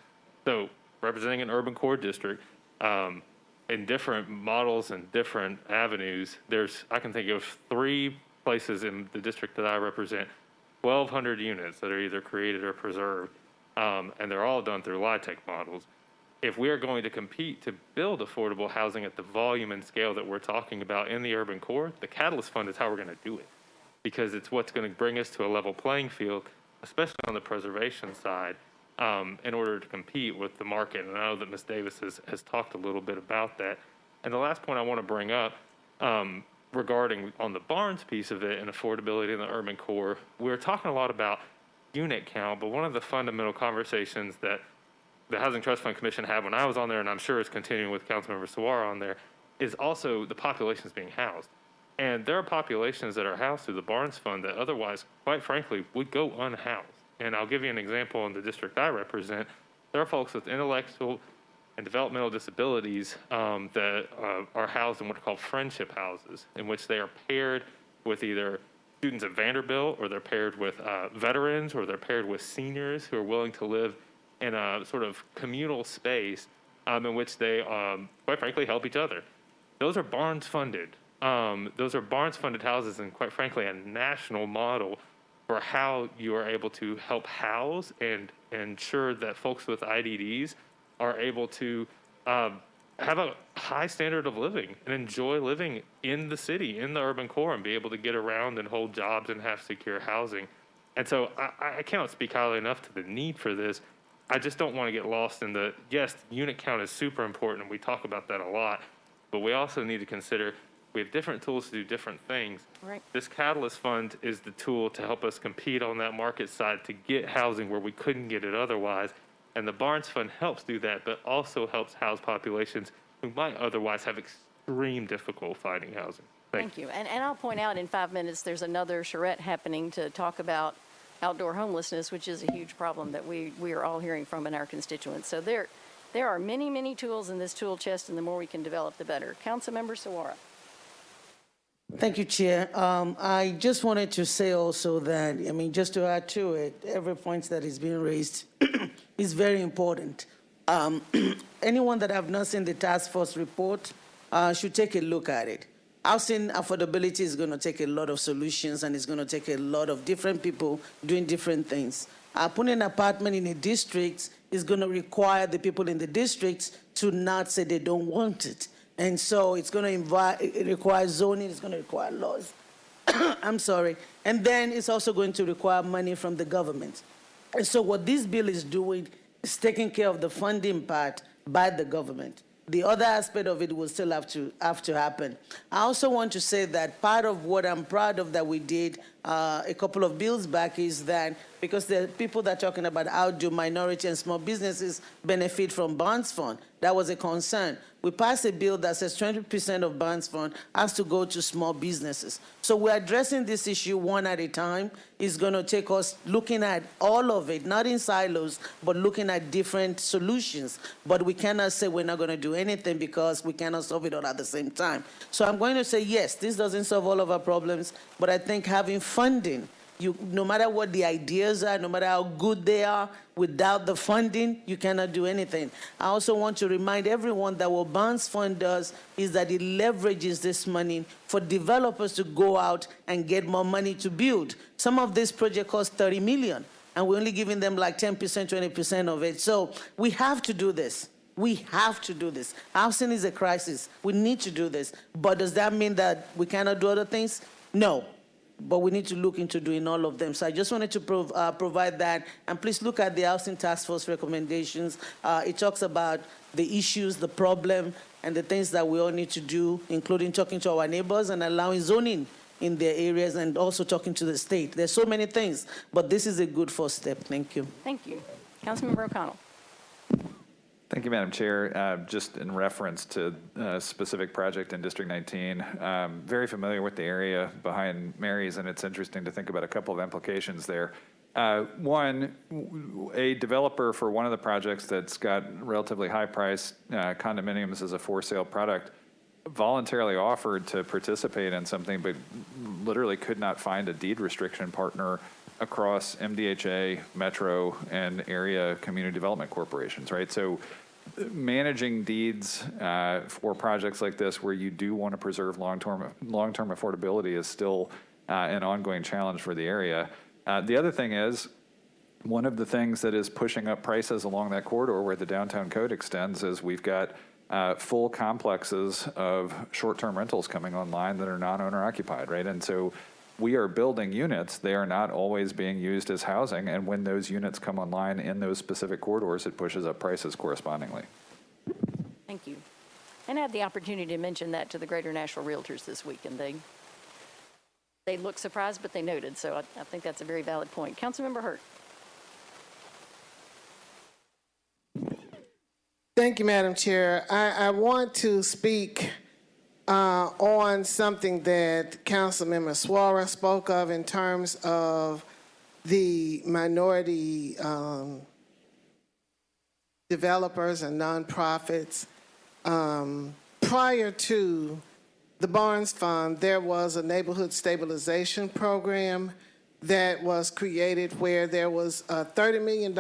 So representing an urban core district, in different models and different avenues, I can think of 3 places in the district that I represent, 1,200 units that are either created or preserved, and they're all done through LIHTC models. If we are going to compete to build affordable housing at the volume and scale that we're talking about in the urban core, the Catalyst Fund is how we're going to do it, because it's what's going to bring us to a level playing field, especially on the preservation side, in order to compete with the market. And I know that Ms. Davis has talked a little bit about that. And the last point I want to bring up, regarding on the Barnes piece of it and affordability in the urban core, we're talking a lot about unit count, but one of the fundamental conversations that the Housing Trust Fund Commission had when I was on there, and I'm sure it's continuing with Councilmember Sawar on there, is also the populations being housed. And there are populations that are housed through the Barnes Fund that otherwise, quite frankly, would go unhoused. And I'll give you an example in the district I represent. There are folks with intellectual and developmental disabilities that are housed in what are called friendship houses, in which they are paired with either students at Vanderbilt, or they're paired with veterans, or they're paired with seniors who are willing to live in a sort of communal space in which they, quite frankly, help each other. Those are Barnes funded. Those are Barnes funded houses, and quite frankly, a national model for how you are able to help house and ensure that folks with IDDs are able to have a high standard of living and enjoy living in the city, in the urban core, and be able to get around and hold jobs and have secure housing. And so I cannot speak highly enough to the need for this. I just don't want to get lost in the, yes, unit count is super important, and we talk about that a lot, but we also need to consider we have different tools to do different things. Right. This Catalyst Fund is the tool to help us compete on that market side to get housing where we couldn't get it otherwise. And the Barnes Fund helps do that, but also helps house populations who might otherwise have extreme difficulty finding housing. Thank you. And I'll point out in 5 minutes, there's another charrette happening to talk about outdoor homelessness, which is a huge problem that we are all hearing from in our constituents. So there are many, many tools in this tool chest, and the more we can develop, the better. Councilmember Sawara. Thank you, Chair. I just wanted to say also that, I mean, just to add to it, every point that is being raised is very important. Anyone that have not seen the task force report should take a look at it. Housing affordability is going to take a lot of solutions, and it's going to take a lot of different people doing different things. Putting an apartment in a district is going to require the people in the districts to not say they don't want it. And so it's going to require zoning, it's going to require laws. I'm sorry. And then it's also going to require money from the government. And so what this bill is doing is taking care of the funding part by the government. The other aspect of it will still have to happen. I also want to say that part of what I'm proud of that we did a couple of bills back is that because the people that are talking about how do minority and small businesses benefit from Bonds Fund, that was a concern. We passed a bill that says 20% of Bonds Fund has to go to small businesses. So we're addressing this issue one at a time. It's going to take us looking at all of it, not in silos, but looking at different solutions. But we cannot say we're not going to do anything because we cannot solve it all at the same time. So I'm going to say, yes, this doesn't solve all of our problems, but I think having funding, no matter what the ideas are, no matter how good they are, without the funding, you cannot do anything. I also want to remind everyone that what Bonds Fund does is that it leverages this money for developers to go out and get more money to build. Some of this project costs $30 million, and we're only giving them like 10%, 20% of it. So we have to do this. We have to do this. Housing is a crisis. We need to do this. But does that mean that we cannot do other things? No. But we need to look into doing all of them. So I just wanted to provide that. And please look at the Housing Task Force recommendations. It talks about the issues, the problem, and the things that we all need to do, including talking to our neighbors and allowing zoning in their areas and also talking to the state. There's so many things, but this is a good first step. Thank you. Thank you. Councilmember O'Connell. Thank you, Madam Chair. Just in reference to a specific project in District 19, very familiar with the area behind Mary's, and it's interesting to think about a couple of implications there. One, a developer for one of the projects that's got relatively high price condominiums as a for sale product voluntarily offered to participate in something, but literally could not find a deed restriction partner across MDHA, Metro, and area community development corporations, right? So managing deeds for projects like this where you do want to preserve long-term affordability is still an ongoing challenge for the area. The other thing is, one of the things that is pushing up prices along that corridor where the downtown code extends is we've got full complexes of short-term rentals coming online that are non-owner occupied, right? And so we are building units. They are not always being used as housing. And when those units come online in those specific corridors, it pushes up prices correspondingly. Thank you. And I had the opportunity to mention that to the Greater Nashville Realtors this week, and they looked surprised, but they noted. So I think that's a very valid point. Councilmember Hurt. Thank you, Madam Chair. I want to speak on something that Councilmember Suara spoke of in terms of the minority developers and nonprofits. Prior to the Barnes Fund, there was a neighborhood stabilization program that was created where there was a $30 million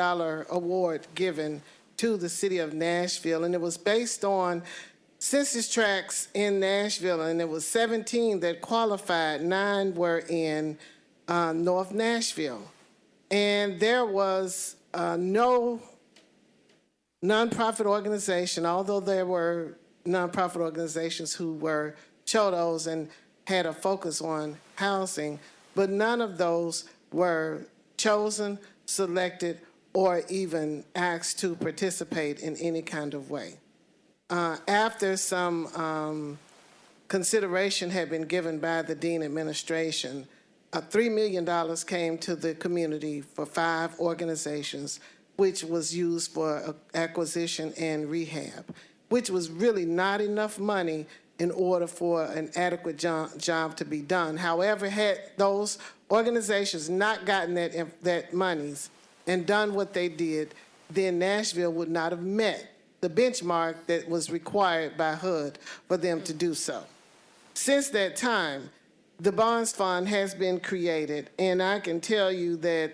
award given to the city of Nashville, and it was based on census tracts in Nashville, and it was 17 that qualified. 9 were in North Nashville. And there was no nonprofit organization, although there were nonprofit organizations who were chose and had a focus on housing, but none of those were chosen, selected, or even asked to participate in any kind of way. After some consideration had been given by the Dean administration, $3 million came to the community for 5 organizations, which was used for acquisition and rehab, which was really not enough money in order for an adequate job to be done. However, had those organizations not gotten that monies and done what they did, then Nashville would not have met the benchmark that was required by HUD for them to do so. Since that time, the Bonds Fund has been created, and I can tell you that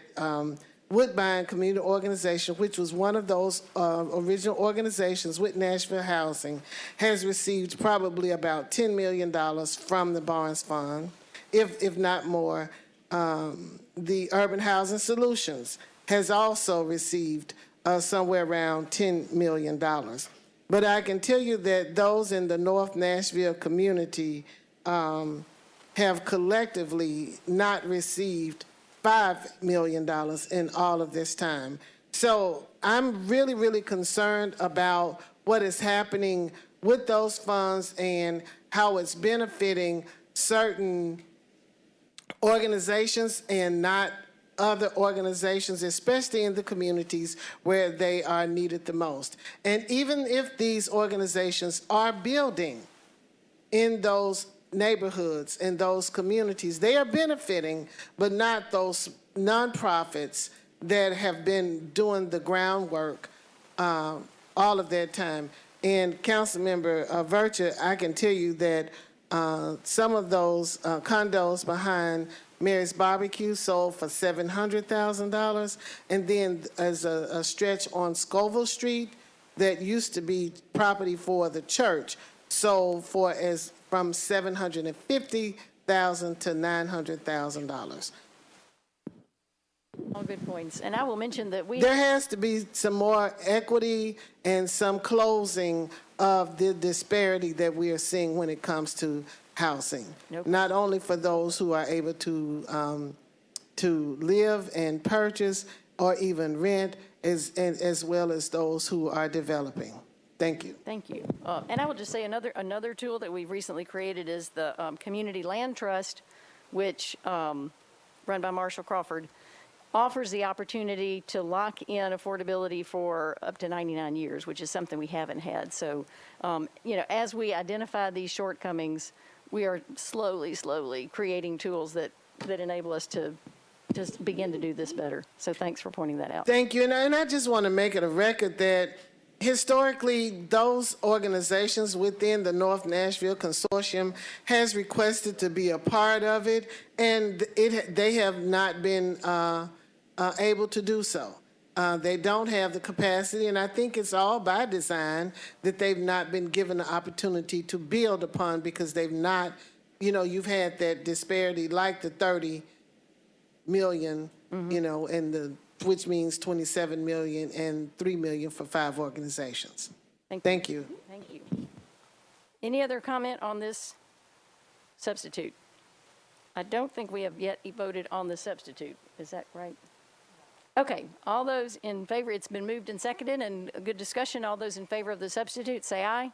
Woodbine Community Organization, which was one of those original organizations with Nashville Housing, has received probably about $10 million from the Barnes Fund, if not more. The Urban Housing Solutions has also received somewhere around $10 million. But I can tell you that those in the North Nashville community have collectively not received $5 million in all of this time. So I'm really, really concerned about what is happening with those funds and how it's benefiting certain organizations and not other organizations, especially in the communities where they are needed the most. And even if these organizations are building in those neighborhoods, in those communities, they are benefiting, but not those nonprofits that have been doing the groundwork all of their time. And Councilmember Virtue, I can tell you that some of those condos behind Mary's Barbecue sold for $700,000, and then as a stretch on Scoville Street that used to be property for the church sold for from $750,000 to $900,000. All good points. And I will mention that There has to be some more equity and some closing of the disparity that we are seeing when it comes to housing. Not only for those who are able to live and purchase or even rent, as well as those who are developing. Thank you. Thank you. And I will just say another tool that we've recently created is the Community Land Trust, which, run by Marshall Crawford, offers the opportunity to lock in affordability for up to 99 years, which is something we haven't had. So, as we identify these shortcomings, we are slowly creating tools that enable us to just begin to do this better. So thanks for pointing that out. Thank you. And I just want to make it a record that historically, those organizations within the North Nashville Consortium has requested to be a part of it, and they have not been able to do so. They don't have the capacity, and I think it's all by design that they've not been given the opportunity to build upon because they've not, you've had that disparity like the 30 million, and which means 27 million and 3 million for 5 organizations. Thank you. Thank you. Any other comment on this substitute? I don't think we have yet voted on the substitute. Is that right? Okay, all those in favor, it's been moved and seconded, and a good discussion. All those in favor of the substitute, say aye.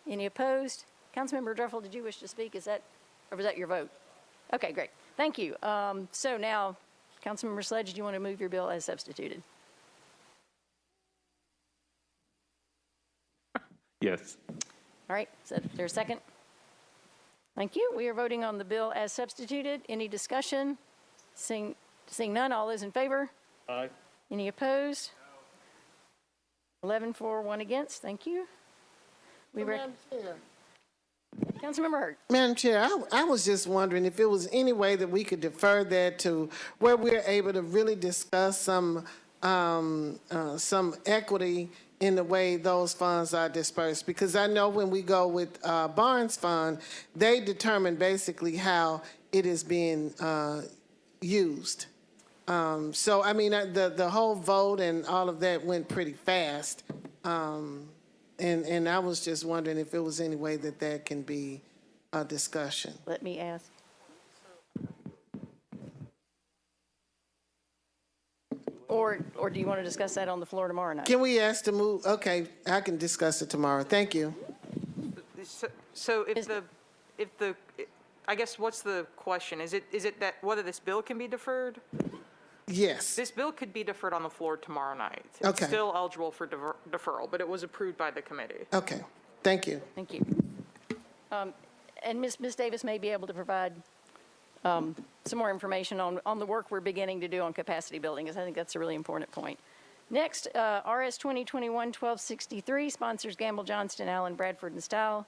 Any opposed? Councilmember Dreffel, did you wish to speak? Or was that your vote? Okay, great. Thank you. So now, Councilmember Sledge, do you want to move your bill as substituted? Yes. All right, is there a second? Thank you. We are voting on the bill as substituted. Any discussion? Seeing none, all those in favor? Aye. Any opposed? 11 for, 1 against. Thank you. Councilmember Hurt. Madam Chair, I was just wondering if there was any way that we could defer that to where we're able to really discuss some equity in the way those funds are dispersed. Because I know when we go with Barnes Fund, they determine basically how it is being used. So, I mean, the whole vote and all of that went pretty fast. And I was just wondering if there was any way that that can be a discussion. Let me ask. Or do you want to discuss that on the floor tomorrow night? Can we ask to move? Okay, I can discuss it tomorrow. Thank you. So I guess what's the question? Is it that whether this bill can be deferred? Yes. This bill could be deferred on the floor tomorrow night. It's Okay. still eligible for deferral, but it was approved by the committee. Okay, thank you. Thank you. And Ms. Davis may be able to provide some more information on the work we're beginning to do on capacity building, because I think that's a really important point. Next, RS 2021-1263, sponsors Gamble, Johnston, Allen, Bradford, and Style.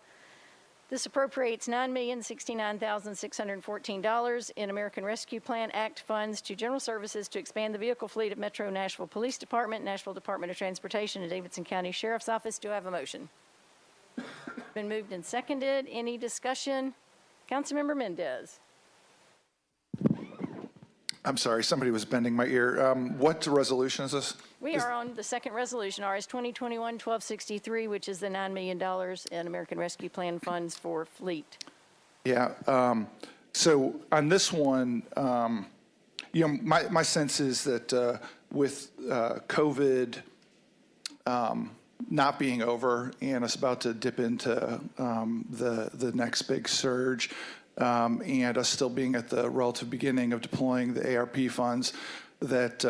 This appropriates $9,069,614 in American Rescue Plan Act funds to general services to expand the vehicle fleet of Metro Nashville Police Department, Nashville Department of Transportation, and Davidson County Sheriff's Office. Do I have a motion? Been moved and seconded. Any discussion? Councilmember Mendez. I'm sorry, somebody was bending my ear. What resolution is this? We are on the second resolution, RS 2021-1263, which is the $9 million in American Rescue Plan funds for fleet. Yeah. So on this one, my sense is that with COVID not being over and us about to dip into the next big surge, and us still being at the relative beginning of deploying the ARP funds, that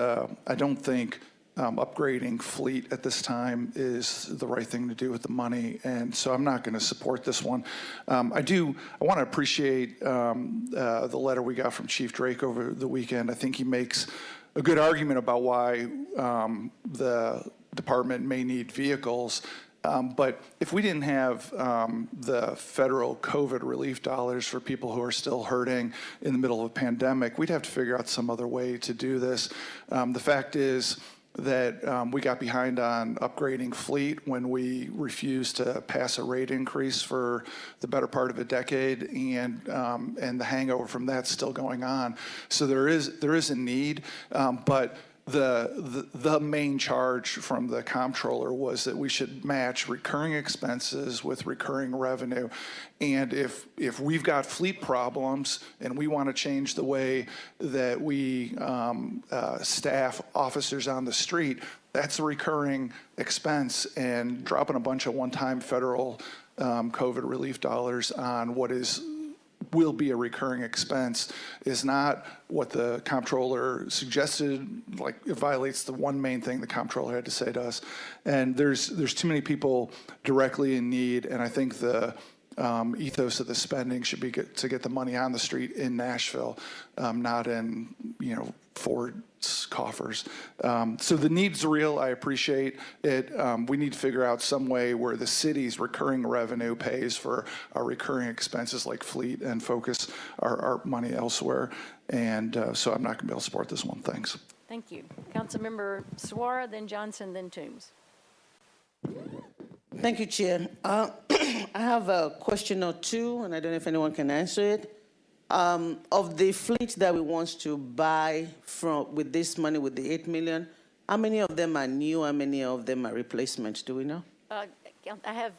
I don't think upgrading fleet at this time is the right thing to do with the money, and so I'm not going to support this one. I want to appreciate the letter we got from Chief Drake over the weekend. I think he makes a good argument about why the department may need vehicles. But if we didn't have the federal COVID relief dollars for people who are still hurting in the middle of a pandemic, we'd have to figure out some other way to do this. The fact is that we got behind on upgrading fleet when we refused to pass a rate increase for the better part of a decade, and the hangover from that's still going on. So there is a need, but the main charge from the comptroller was that we should match recurring expenses with recurring revenue. And if we've got fleet problems and we want to change the way that we staff officers on the street, that's a recurring expense, and dropping a bunch of one-time federal COVID relief dollars on what will be a recurring expense is not what the comptroller suggested. Like, it violates the one main thing the comptroller had to say to us. And there's too many people directly in need, and I think the ethos of the spending should be to get the money on the street in Nashville, not in Ford's coffers. So the need's real. I appreciate it. We need to figure out some way where the city's recurring revenue pays for our recurring expenses like fleet and focus our money elsewhere. And so I'm not going to be able to support this one. Thanks. Thank you. Councilmember Suara, then Johnson, then Toombs. Thank you, Chair. I have a question or two, and I don't know if anyone can answer it. Of the fleet that we want to buy with this money, with the $8 million, how many of them are new? How many of them are replacements? Do we know? I have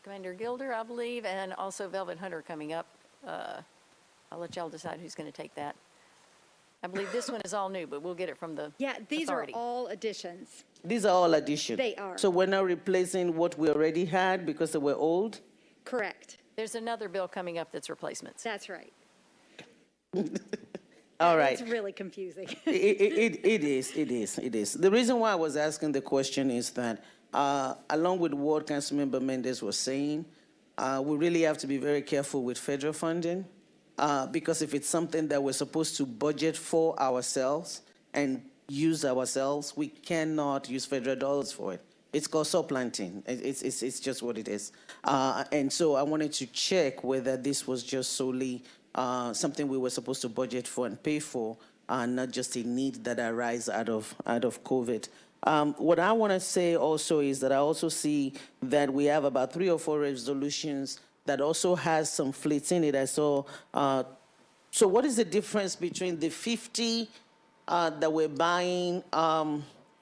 Commander Gilder, I believe, and also Velvet Hunter coming up. I'll let y'all decide who's going to take that. I believe this one is all new, but we'll get it from the These authority. are all additions. These are all additions. They are. So we're now replacing what we already had because they were old? Correct. There's another bill coming up that's replacements. That's right. All right. It's really confusing. It is. The reason why I was asking the question is that, along with what Councilmember Mendez was saying, we really have to be very careful with federal funding, because if it's something that we're supposed to budget for ourselves and use ourselves, we cannot use federal dollars for it. It's called supplanting. It's just what it is. And so I wanted to check whether this was just solely something we were supposed to budget for and pay for, not just a need that arises out of COVID. What I want to say also is that I also see that we have about 3 or 4 resolutions that also has some fleets in it. I saw. So what is the difference between the 50 that we're buying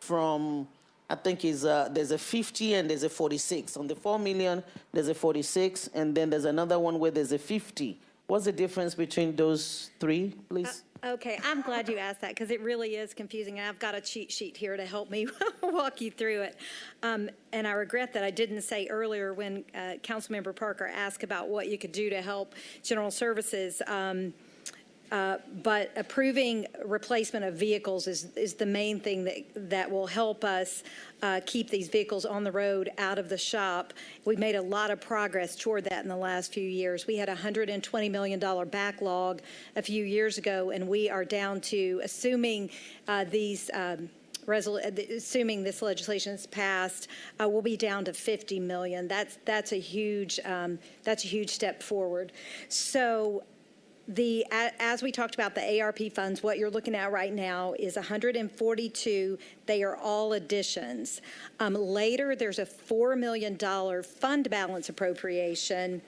from I think is there's a 50 and there's a 46. On the 4 million, there's a 46, and then there's another one where there's a 50. What's the difference between those three, please? Okay, I'm glad you asked that because it really is confusing. And I've got a cheat sheet here to help me walk you through it. And I regret that I didn't say earlier when Councilmember Parker asked about what you could do to help general services. But approving replacement of vehicles is the main thing that will help us keep these vehicles on the road, out of the shop. We've made a lot of progress toward that in the last few years. We had a $120 million backlog a few years ago, and we are down to, assuming assuming this legislation is passed, we'll be down to 50 million. That's a huge step forward. So. As we talked about the ARP funds, what you're looking at right now is 142. They are all additions. Later, there's a $4 million fund balance appropriation,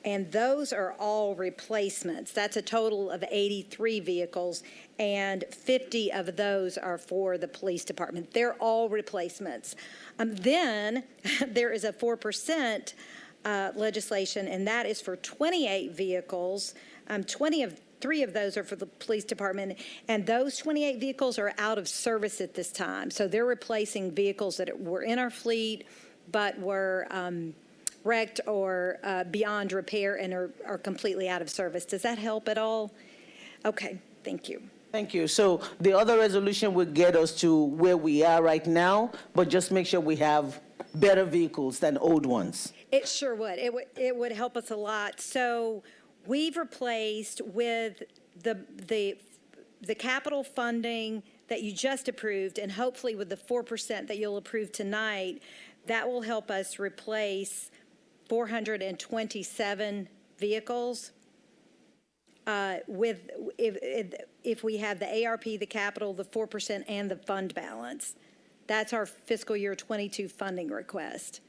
and those are all replacements. That's a total of 83 vehicles, and 50 of those are for the police department. They're all replacements. Then there is a 4% legislation, and that is for 28 vehicles. 23 of those are for the police department, and those 28 vehicles are out of service at this time. So they're replacing vehicles that were in our fleet but were wrecked or beyond repair and are completely out of service. Does that help at all? Okay, thank you. Thank you. So the other resolution will get us to where we are right now, but just make sure we have better vehicles than old ones. It sure would. It would help us a lot. So we've replaced with the capital funding that you just approved, and hopefully with the 4% that you'll approve tonight, that will help us replace 427 vehicles. If we have the ARP, the capital, the 4%, and the fund balance. That's our fiscal year 22 funding request.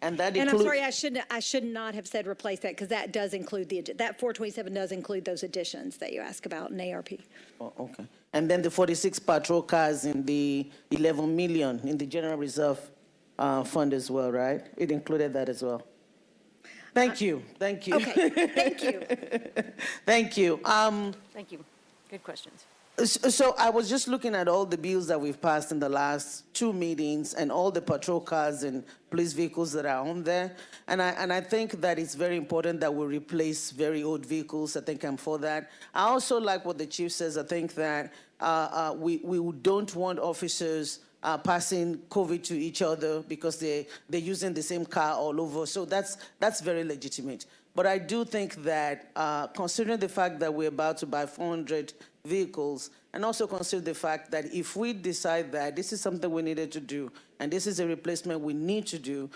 And that And includes. I'm sorry, I should not have said replace that, because that does include that 427 does include those additions that you ask about in ARP. Oh, okay. And then the 46 patrol cars in the 11 million in the general reserve fund as well, right? It included that as well. Thank you. Thank you. Okay, thank you. Thank you. Thank you. Good questions. So I was just looking at all the bills that we've passed in the last 2 meetings and all the patrol cars and police vehicles that are on there. And I think that it's very important that we replace very old vehicles. I think I'm for that. I also like what the chief says. I think that we don't want officers passing COVID to each other because they're using the same car all over. So that's very legitimate. But I do think that considering the fact that we're about to buy 400 vehicles, and also consider the fact that if we decide that this is something we needed to do, and this is a replacement we need to do,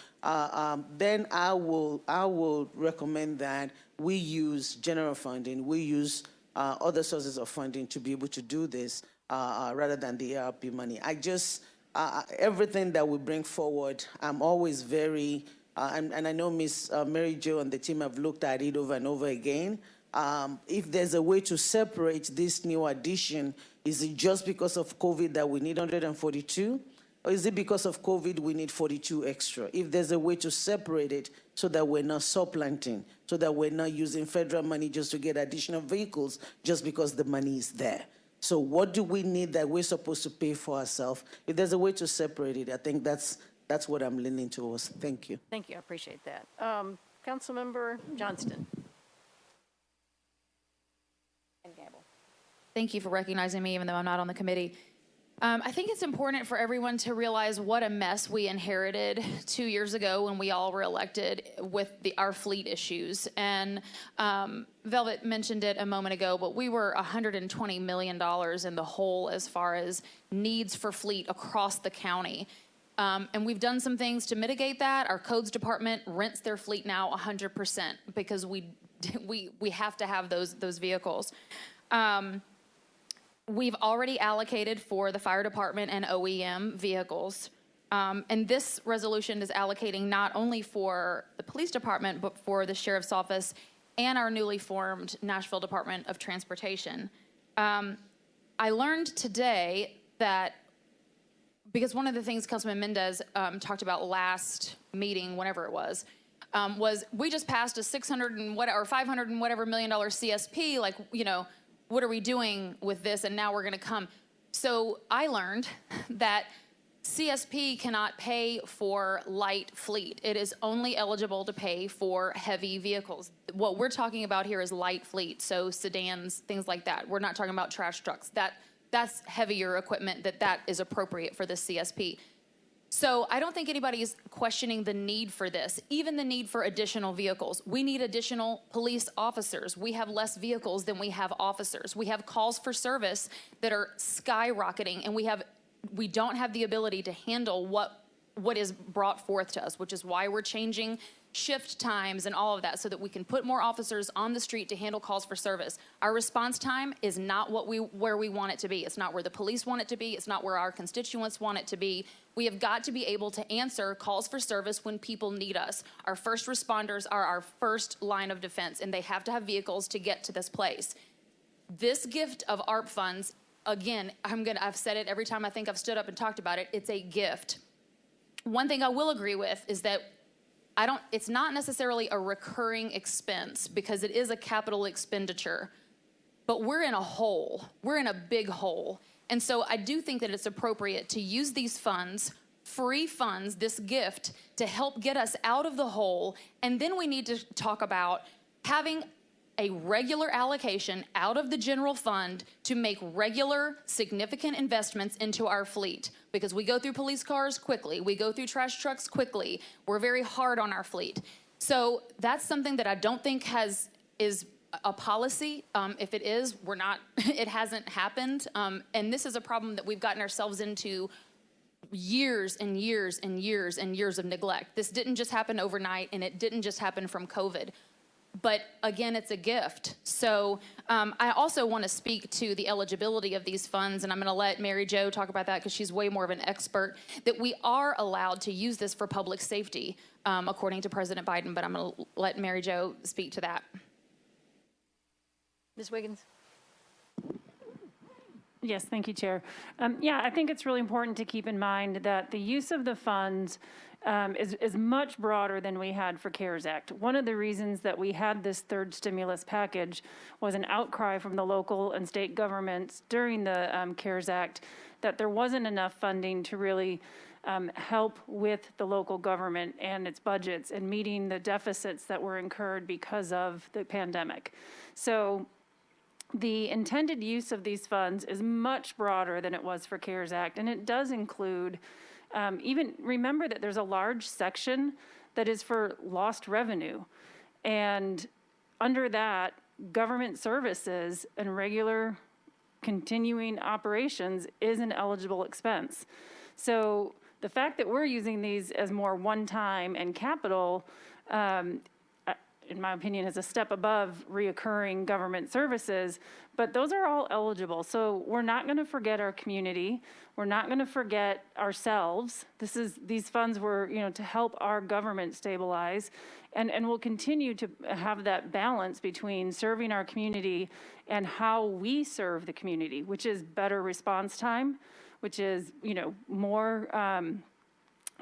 then I will recommend that we use general funding, we use other sources of funding to be able to do this rather than the ARP money. I just, everything that we bring forward, I'm always very, and I know Ms. Mary Jo and the team have looked at it over and over again. If there's a way to separate this new addition, is it just because of COVID that we need 142? Or is it because of COVID we need 42 extra? If there's a way to separate it so that we're not supplanting, so that we're not using federal money just to get additional vehicles just because the money is there. So what do we need that we're supposed to pay for ourselves? If there's a way to separate it, I think that's what I'm leaning towards. Thank you. Thank you. I appreciate that. Councilmember Johnston. Thank you for recognizing me, even though I'm not on the committee. I think it's important for everyone to realize what a mess we inherited 2 years ago when we all were elected with our fleet issues. And Velvet mentioned it a moment ago, but we were $120 million in the hole as far as needs for fleet across the county. And we've done some things to mitigate that. Our codes department rents their fleet now 100% because we have to have those vehicles. We've already allocated for the fire department and OEM vehicles. And this resolution is allocating not only for the police department, but for the sheriff's office and our newly formed Nashville Department of Transportation. I learned today that because one of the things Councilman Mendez talked about last meeting, whenever it was we just passed a 600 and what or 500 and whatever $million CSP. Like, you know, what are we doing with this? And now we're going to come. So I learned that CSP cannot pay for light fleet. It is only eligible to pay for heavy vehicles. What we're talking about here is light fleet, so sedans, things like that. We're not talking about trash trucks. That's heavier equipment that is appropriate for the CSP. So I don't think anybody's questioning the need for this, even the need for additional vehicles. We need additional police officers. We have less vehicles than we have officers. We have calls for service that are skyrocketing, and we don't have the ability to handle what is brought forth to us, which is why we're changing shift times and all of that so that we can put more officers on the street to handle calls for service. Our response time is not where we want it to be. It's not where the police want it to be. It's not where our constituents want it to be. We have got to be able to answer calls for service when people need us. Our first responders are our first line of defense, and they have to have vehicles to get to this place. This gift of ARP funds, again, I've said it every time I think I've stood up and talked about it, it's a gift. One thing I will agree with is that it's not necessarily a recurring expense because it is a capital expenditure, but we're in a hole. We're in a big hole. And so I do think that it's appropriate to use these funds, free funds, this gift, to help get us out of the hole. And then we need to talk about having a regular allocation out of the general fund to make regular, significant investments into our fleet. Because we go through police cars quickly, we go through trash trucks quickly, we're very hard on our fleet. So that's something that I don't think is a policy. If it is, it hasn't happened. And this is a problem that we've gotten ourselves into years and years and years and years of neglect. This didn't just happen overnight, and it didn't just happen from COVID. But again, it's a gift. So I also want to speak to the eligibility of these funds, and I'm going to let Mary Jo talk about that because she's way more of an expert, that we are allowed to use this for public safety, according to President Biden, but I'm going to let Mary Jo speak to that. Ms. Wiggins? Yes, thank you, Chair. Yeah, I think it's really important to keep in mind that the use of the funds is much broader than we had for CARES Act. One of the reasons that we had this third stimulus package was an outcry from the local and state governments during the CARES Act that there wasn't enough funding to really help with the local government and its budgets and meeting the deficits that were incurred because of the pandemic. So the intended use of these funds is much broader than it was for CARES Act, and it does include even remember that there's a large section that is for lost revenue. And under that, government services and regular continuing operations is an eligible expense. So the fact that we're using these as more one-time and capital, in my opinion, is a step above reoccurring government services, but those are all eligible. So we're not going to forget our community. We're not going to forget ourselves. These funds were, to help our government stabilize, and we'll continue to have that balance between serving our community and how we serve the community, which is better response time, which is, more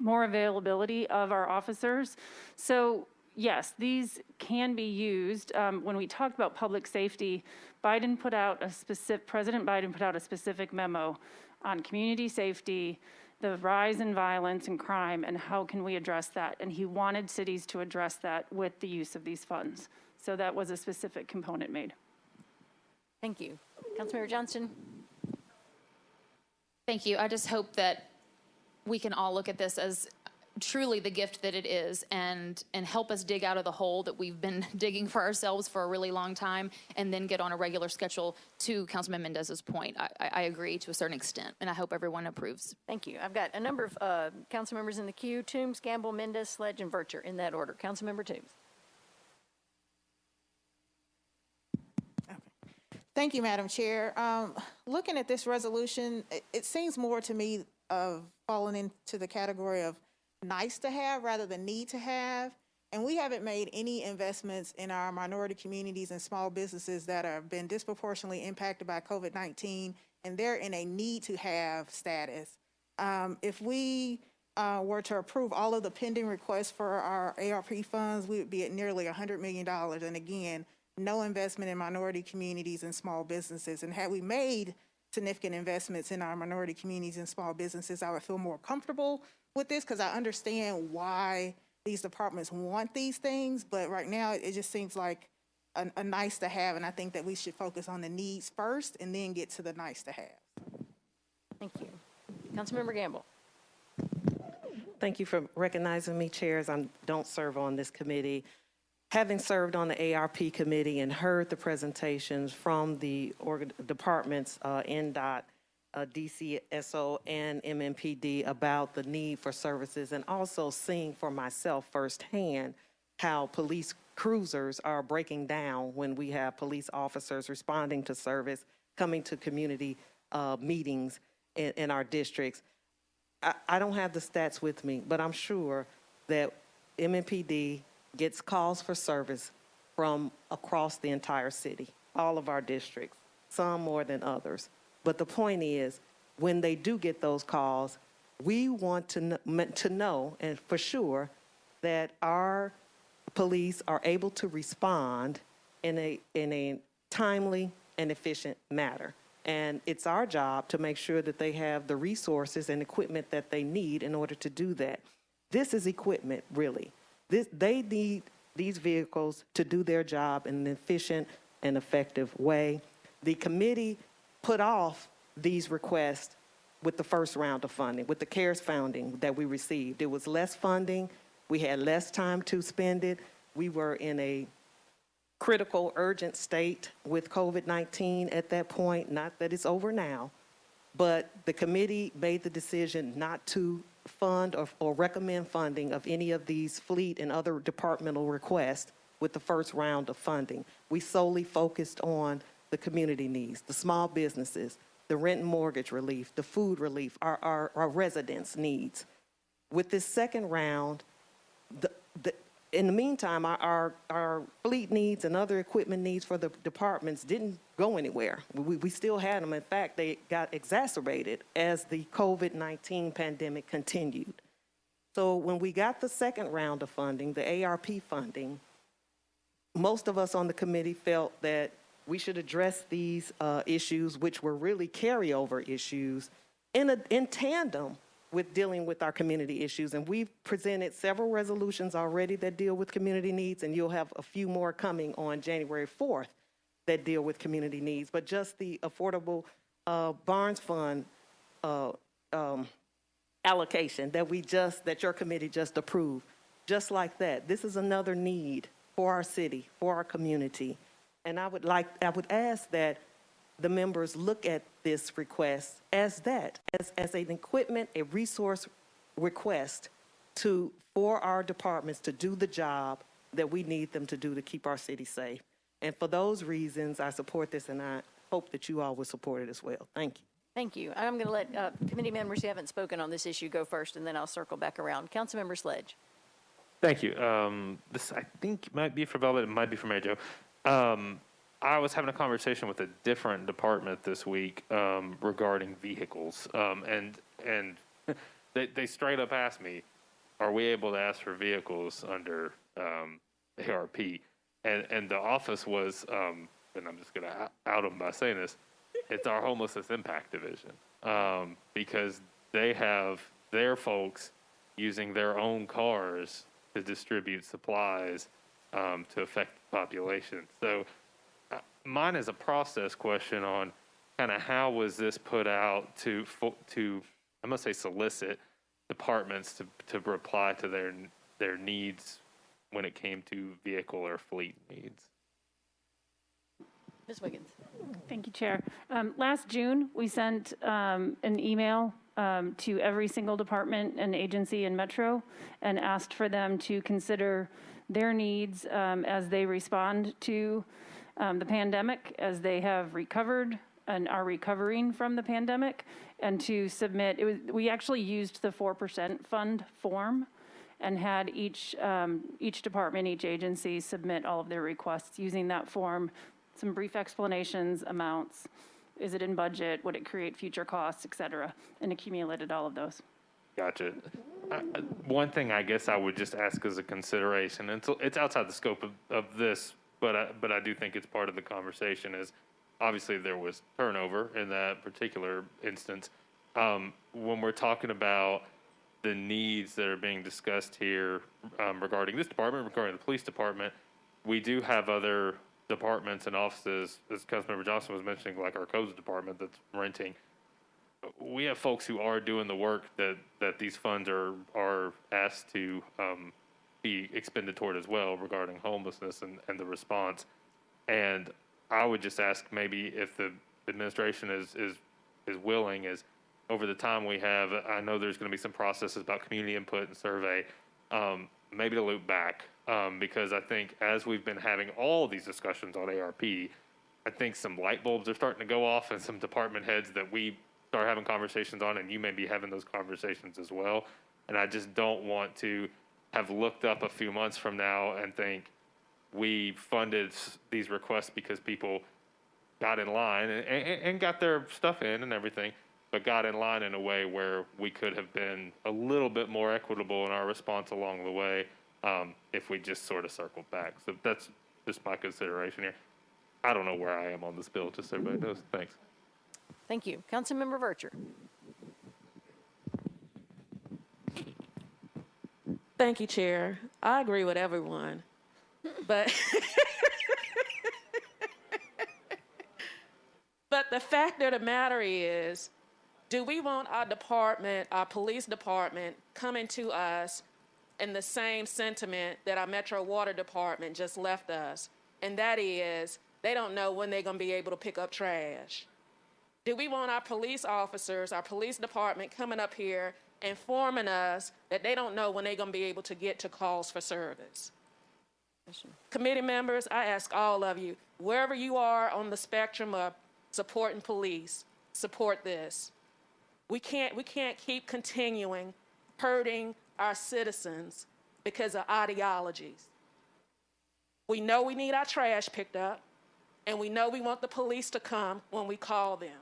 availability of our officers. So yes, these can be used. When we talked about public safety, President Biden put out a specific memo on community safety, the rise in violence and crime, and how can we address that. And he wanted cities to address that with the use of these funds. So that was a specific component made. Thank you. Councilmember Johnston? Thank you. I just hope that we can all look at this as truly the gift that it is and help us dig out of the hole that we've been digging for ourselves for a really long time, and then get on a regular schedule. To Councilman Mendez's point, I agree to a certain extent, and I hope everyone approves. Thank you. I've got a number of council members in the queue: Toombs, Gamble, Mendez, Sledge, and Vercher, in that order. Councilmember Toombs. Thank you, Madam Chair. Looking at this resolution, it seems more to me of falling into the category of nice to have rather than need to have. And we haven't made any investments in our minority communities and small businesses that have been disproportionately impacted by COVID-19, and they're in a need to have status. If we were to approve all of the pending requests for our ARP funds, we would be at nearly $100 million. And again, no investment in minority communities and small businesses. And had we made significant investments in our minority communities and small businesses, I would feel more comfortable with this because I understand why these departments want these things. But right now, it just seems like a nice to have. And I think that we should focus on the needs first and then get to the nice to have. Thank you. Councilmember Gamble. Thank you for recognizing me, Chair, as I don't serve on this committee. Having served on the ARP committee and heard the presentations from the departments, NDOT, DCSO, and MMPD about the need for services, and also seeing for myself firsthand how police cruisers are breaking down when we have police officers responding to service, coming to community meetings in our districts. I don't have the stats with me, but I'm sure that MMPD gets calls for service from across the entire city, all of our districts, some more than others. But the point is, when they do get those calls, we want to know, and for sure, that our police are able to respond in a timely and efficient manner. And it's our job to make sure that they have the resources and equipment that they need in order to do that. This is equipment, really. They need these vehicles to do their job in an efficient and effective way. The committee put off these requests with the first round of funding, with the CARES funding that we received. It was less funding. We had less time to spend it. We were in a critical, urgent state with COVID-19 at that point. Not that it's over now, but the committee made the decision not to fund or recommend funding of any of these fleet and other departmental requests with the first round of funding. We solely focused on the community needs, the small businesses, the rent and mortgage relief, the food relief, our residents' needs. With this second round, in the meantime, our fleet needs and other equipment needs for the departments didn't go anywhere. We still had them. In fact, they got exacerbated as the COVID-19 pandemic continued. So when we got the second round of funding, the ARP funding, most of us on the committee felt that we should address these issues, which were really carryover issues, in tandem with dealing with our community issues. And we've presented several resolutions already that deal with community needs, and you'll have a few more coming on January 4th that deal with community needs. But just the Affordable Barns Fund allocation that your committee just approved, just like that. This is another need for our city, for our community. And I would ask that the members look at this request as an equipment, a resource request for our departments to do the job that we need them to do to keep our city safe. And for those reasons, I support this, and I hope that you all will support it as well. Thank you. Thank you. I'm going to let committee members who haven't spoken on this issue go first, and then I'll circle back around. Councilmember Sledge. Thank you. This, I think, might be for Velvet, it might be for Mary Jo. I was having a conversation with a different department this week regarding vehicles, and they straight up asked me, "Are we able to ask for vehicles under ARP?" And the office was, and I'm just going to out them by saying this, it's our homelessness impact division, because they have their folks using their own cars to distribute supplies to affect the population. So mine is a process question on kind of how was this put out to I'm going to say solicit departments to reply to their needs when it came to vehicle or fleet needs. Ms. Wiggins. Thank you, Chair. Last June, we sent an email to every single department and agency in Metro and asked for them to consider their needs as they respond to the pandemic, as they have recovered and are recovering from the pandemic, and to submit. We actually used the 4% fund form and had each department, each agency submit all of their requests using that form, some brief explanations, amounts. Is it in budget? Would it create future costs, et cetera? And accumulated all of those. Gotcha. One thing I guess I would just ask as a consideration, and it's outside the scope of this, but I do think it's part of the conversation, is obviously there was turnover in that particular instance. When we're talking about the needs that are being discussed here regarding this department, regarding the police department, we do have other departments and offices, as Councilmember Johnson was mentioning, like our codes department that's renting. We have folks who are doing the work that these funds are asked to be expended toward as well, regarding homelessness and the response. And I would just ask, maybe if the administration is willing, is over the time we have, I know there's going to be some processes about community input and survey, maybe to loop back, because I think as we've been having all these discussions on ARP, I think some light bulbs are starting to go off, and some department heads that we start having conversations on, and you may be having those conversations as well. And I just don't want to have looked up a few months from now and think we funded these requests because people got in line and got their stuff in and everything, but got in line in a way where we could have been a little bit more equitable in our response along the way, if we just sort of circled back. So that's just my consideration here. I don't know where I am on this bill, just so everybody knows. Thanks. Thank you. Councilmember Vercher. Thank you, Chair. I agree with everyone, but but the fact of the matter is, do we want our department, our police department, coming to us in the same sentiment that our Metro Water Department just left us? And that is, they don't know when they're going to be able to pick up trash. Do we want our police officers, our police department coming up here informing us that they don't know when they're going to be able to get to calls for service? Committee members, I ask all of you, wherever you are on the spectrum of supporting police, support this. We can't keep continuing hurting our citizens because of ideologies. We know we need our trash picked up, and we know we want the police to come when we call them.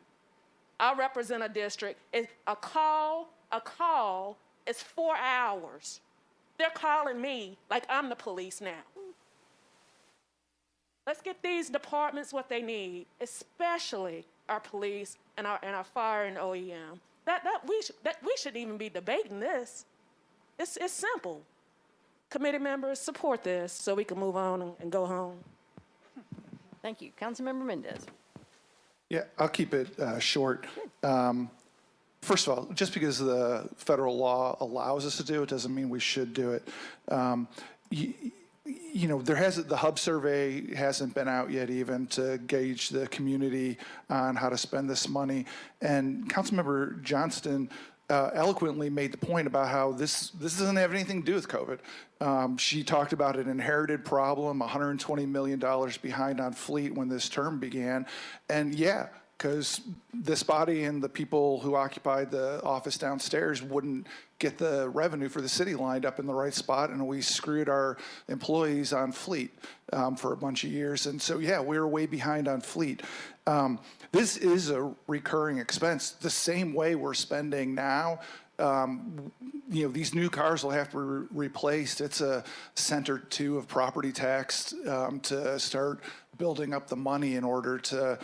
I represent a district. A call is 4 hours. They're calling me like I'm the police now. Let's get these departments what they need, especially our police and our fire and OEM. We shouldn't even be debating this. It's simple. Committee members, support this so we can move on and go home. Thank you. Councilmember Mendez. Yeah, I'll keep it short. First of all, just because the federal law allows us to do it doesn't mean we should do it. You know, the hub survey hasn't been out yet even to gauge the community on how to spend this money. And Councilmember Johnston eloquently made the point about how this doesn't have anything to do with COVID. She talked about an inherited problem, $120 million behind on fleet when this term began. And yeah, because this body and the people who occupied the office downstairs wouldn't get the revenue for the city lined up in the right spot, and we screwed our employees on fleet for a bunch of years. And so, yeah, we were way behind on fleet. This is a recurring expense, the same way we're spending now. You know, these new cars will have to be replaced. It's a cent or two of property tax to start building up the money in order to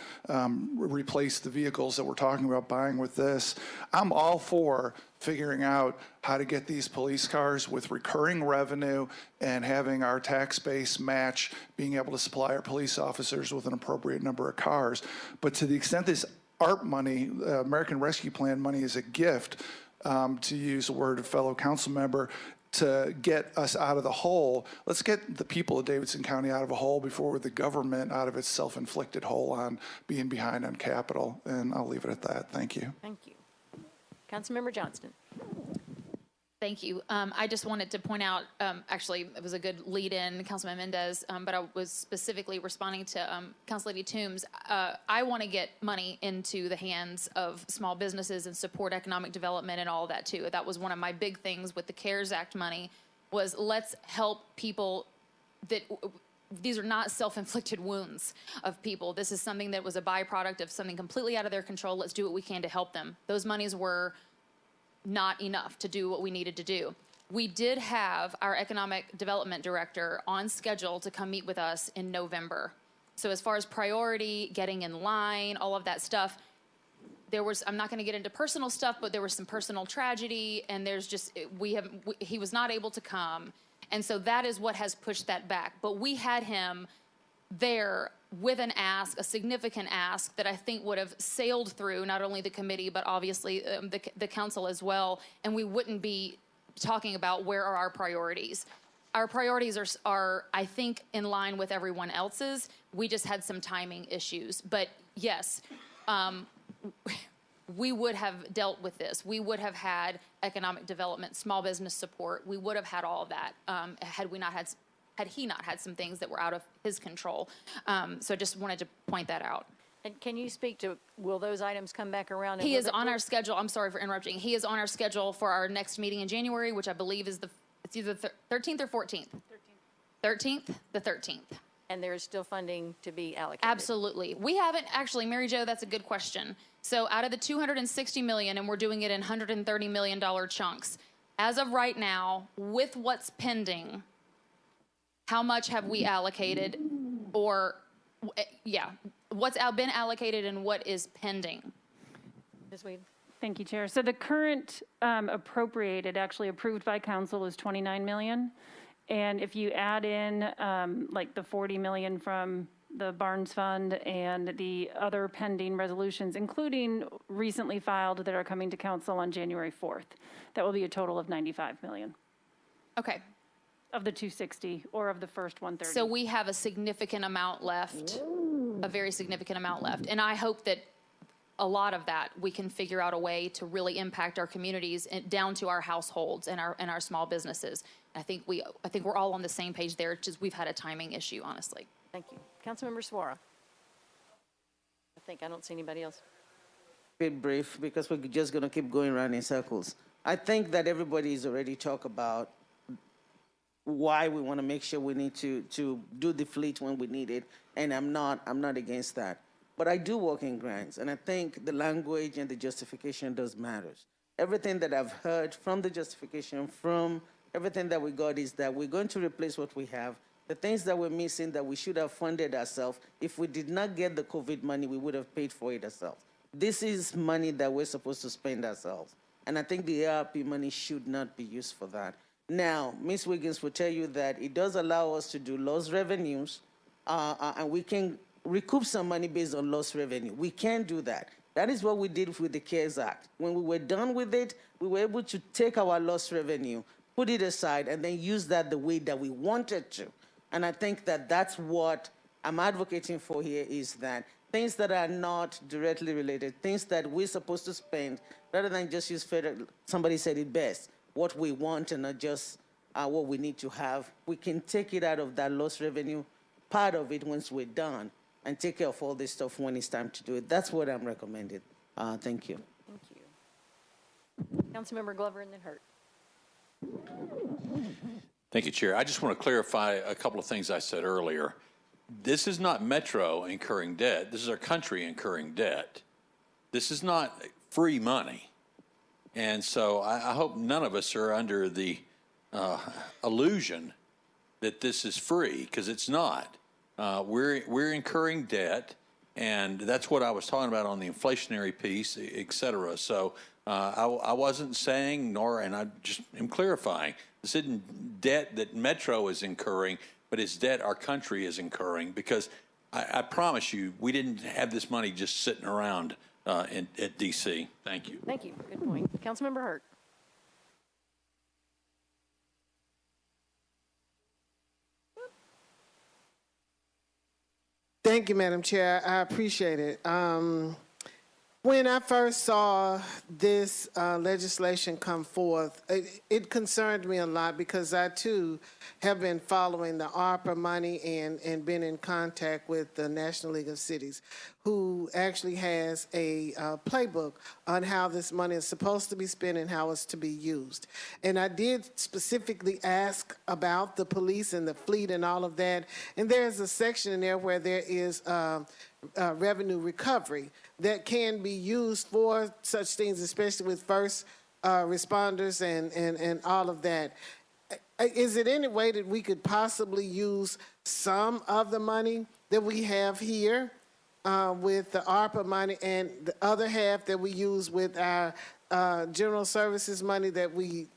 replace the vehicles that we're talking about buying with this. I'm all for figuring out how to get these police cars with recurring revenue and having our tax base match being able to supply our police officers with an appropriate number of cars. But to the extent this ARP money, American Rescue Plan money, is a gift, to use a word of fellow council member, to get us out of the hole. Let's get the people of Davidson County out of a hole before the government out of its self-inflicted hole on being behind on capital. And I'll leave it at that. Thank you. Thank you. Councilmember Johnston. Thank you. I just wanted to point out, actually, it was a good lead-in, Councilman Mendez, but I was specifically responding to Council Lady Toombs. I want to get money into the hands of small businesses and support economic development and all of that, too. That was one of my big things with the CARES Act money, was let's help people that these are not self-inflicted wounds of people. This is something that was a byproduct of something completely out of their control. Let's do what we can to help them. Those monies were not enough to do what we needed to do. We did have our economic development director on schedule to come meet with us in November. So as far as priority, getting in line, all of that stuff, there was, I'm not going to get into personal stuff, but there was some personal tragedy, and there's just, he was not able to come. And so that is what has pushed that back. But we had him there with an ask, a significant ask that I think would have sailed through not only the committee, but obviously the council as well. And we wouldn't be talking about where are our priorities. Our priorities are, I think, in line with everyone else's. We just had some timing issues. But yes, we would have dealt with this. We would have had economic development, small business support. We would have had all of that had he not had some things that were out of his control. So I just wanted to point that out. And can you speak to, will those items come back around? He is on our schedule. I'm sorry for interrupting. He is on our schedule for our next meeting in January, which I believe is it's either 13th or 14th. 13th? The 13th. And there is still funding to be allocated? Absolutely. We haven't, actually, Mary Jo, that's a good question. So out of the $260 million, and we're doing it in $130 million chunks, as of right now, with what's pending, how much have we allocated, or, what's been allocated and what is pending? Ms. Weed? Thank you, Chair. So the current appropriated, actually approved by council, is 29 million. And if you add in like the 40 million from the Barnes Fund and the other pending resolutions, including recently filed that are coming to council on January 4th, that will be a total of 95 million. Okay. Of the 260 or of the first 130. So we have a significant amount left, a very significant amount left. And I hope that a lot of that we can figure out a way to really impact our communities and down to our households and our small businesses. I think we're all on the same page there. It's just we've had a timing issue, honestly. Thank you. Councilmember Suara. I don't see anybody else. Be brief, because we're just going to keep going around in circles. I think that everybody's already talked about why we want to make sure we need to do the fleet when we need it, and I'm not against that. But I do work in grants, and I think the language and the justification does matters. Everything that I've heard from the justification, from everything that we got, is that we're going to replace what we have. The things that we're missing that we should have funded ourselves, if we did not get the COVID money, we would have paid for it ourselves. This is money that we're supposed to spend ourselves. And I think the ARP money should not be used for that. Now, Ms. Wiggins will tell you that it does allow us to do lost revenues, and we can recoup some money based on lost revenue. We can do that. That is what we did with the CARES Act. When we were done with it, we were able to take our lost revenue, put it aside, and then use that the way that we wanted to. And I think that that's what I'm advocating for here, is that things that are not directly related, things that we're supposed to spend, rather than just use federal, somebody said it best, what we want and not just what we need to have. We can take it out of that lost revenue, part of it once we're done, and take care of all this stuff when it's time to do it. That's what I'm recommending. Thank you. Thank you. Councilmember Glover and then Hurt. Thank you, Chair. I just want to clarify a couple of things I said earlier. This is not Metro incurring debt. This is our country incurring debt. This is not free money. And so I hope none of us are under the illusion that this is free, because it's not. We're incurring debt, and that's what I was talking about on the inflationary piece, et cetera. So I wasn't saying, and I just am clarifying, this isn't debt that Metro is incurring, but it's debt our country is incurring, because I promise you, we didn't have this money just sitting around at D.C. Thank you. Thank you. Good point. Councilmember Hurt. Thank you, Madam Chair. I appreciate it. One When I first saw this legislation come forth, it concerned me a lot because I too have been following the ARPA money and been in contact with the National League of Cities, who actually has a playbook on how this money is supposed to be spent and how it's to be used. And I did specifically ask about the police and the fleet and all of that. And there's a section in there where there is revenue recovery that can be used for such things, especially with first responders and all of that. Is it any way that we could possibly use some of the money that we have here with the ARPA money and the other half that we use with our general services money that we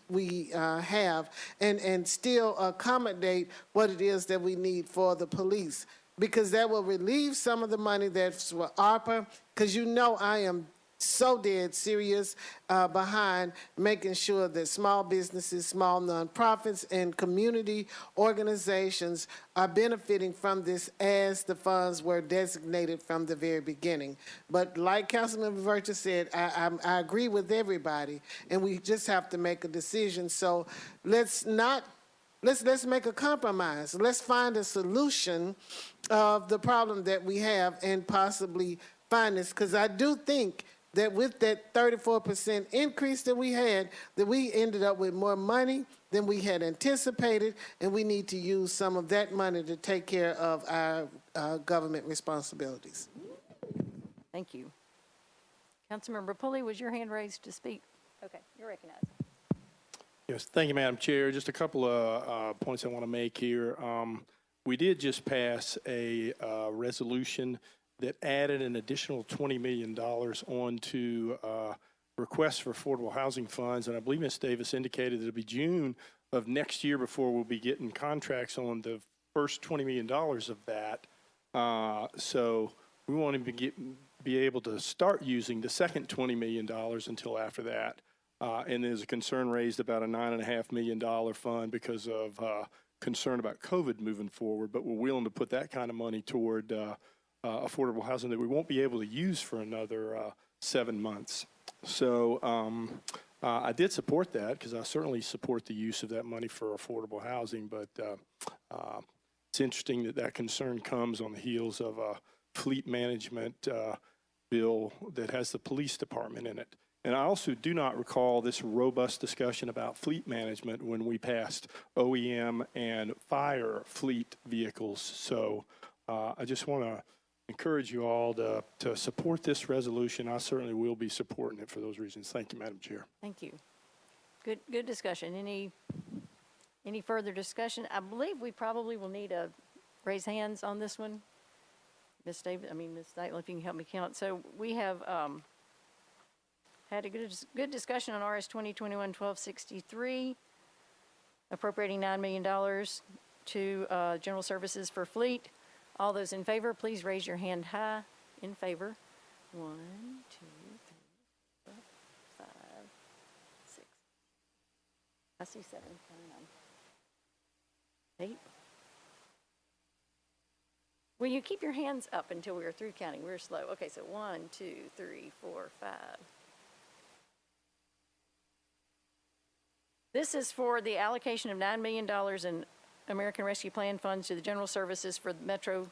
have and still accommodate what it is that we need for the police? Because that will relieve some of the money that's for ARPA, because you know I am so dead serious behind making sure that small businesses, small nonprofits, and community organizations are benefiting from this as the funds were designated from the very beginning. But like Councilmember Virtue said, I agree with everybody, and we just have to make a decision. So let's make a compromise. Let's find a solution of the problem that we have and possibly find this, because I do think that with that 34% increase that we had, that we ended up with more money than we had anticipated, and we need to use some of that money to take care of our government responsibilities. Thank you. Councilmember Pulley, was your hand raised to speak? Okay, you're recognized. Yes, thank you, Madam Chair. Just a couple of points I want to make here. We did just pass a resolution that added an additional $20 million onto requests for affordable housing funds. And I believe Ms. Davis indicated it'll be June of next year before we'll be getting contracts on the first $20 million of that. So we won't even be able to start using the second $20 million until after that. And there's a concern raised about a $9.5 million fund because of concern about COVID moving forward. But we're willing to put that kind of money toward affordable housing that we won't be able to use for another 7 months. So I did support that because I certainly support the use of that money for affordable housing. But it's interesting that that concern comes on the heels of a fleet management bill that has the police department in it. And I also do not recall this robust discussion about fleet management when we passed OEM and fire fleet vehicles. So I just want to encourage you all to support this resolution. I certainly will be supporting it for those reasons. Thank you, Madam Chair. Thank you. Good discussion. Any further discussion? I believe we probably will need a raise hands on this one. Ms. Stateland, if you can help me count. So we have had a good discussion on RS 2021-1263, appropriating $9 million to general services for fleet. All those in favor, please raise your hand high in favor. 1, 2, 3, 4, 5, 6. I see 7, 9, 8. Will you keep your hands up until we are through counting? We're slow. Okay, so 1, 2, 3, 4, 5. This is for the allocation of $9 million in American Rescue Plan funds to the general services for the metro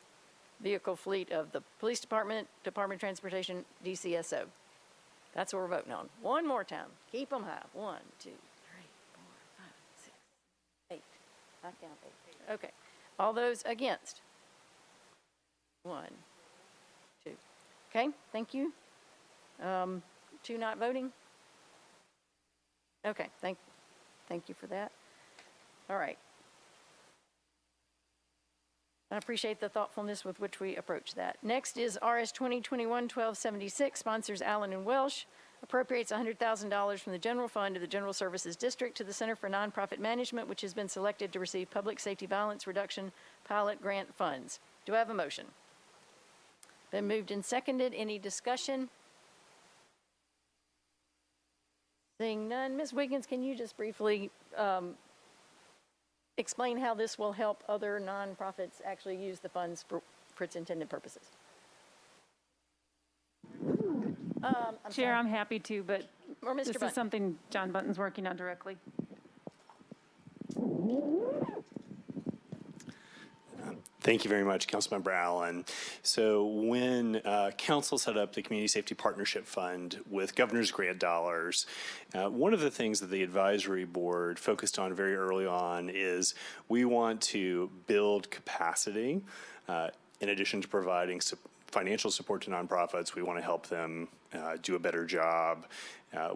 vehicle fleet of the Police Department, Department of Transportation, DCSO. That's what we're voting on. One more time. Keep them high. 1, 2, 3, 4, 5, 6, 8. I count 8. Okay. All those against? 1, 2. Okay, thank you. 2 not voting? Okay, thank you for that. All right. I appreciate the thoughtfulness with which we approach that. Next is RS 2021-1276, sponsors Allen and Welsh, appropriates $100,000 from the general fund to the General Services District to the Center for Nonprofit Management, which has been selected to receive Public Safety Violence Reduction Pilot Grant funds. Do I have a motion? Been moved and seconded. Any discussion? Seeing none. Ms. Wiggins, can you just briefly explain how this will help other nonprofits actually use the funds for its intended purposes? Chair, I'm happy to, but Or Mr. this Bunting. is something John Bunton's working on directly. Thank you very much, Councilmember Allen. So when council set up the Community Safety Partnership Fund with governor's grant dollars, one of the things that the advisory board focused on very early on is we want to build capacity. In addition to providing financial support to nonprofits, we want to help them do a better job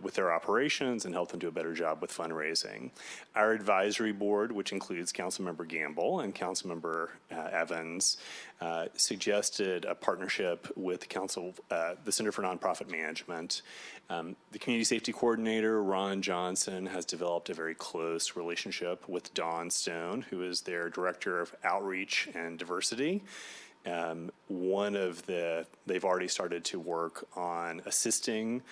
with their operations and help them do a better job with fundraising. Our advisory board, which includes Councilmember Gamble and Councilmember Evans, suggested a partnership with the Center for Nonprofit Management. The Community Safety Coordinator, Ron Johnson, has developed a very close relationship with Dawn Stone, who is their Director of Outreach and Diversity. They've already started to work on assisting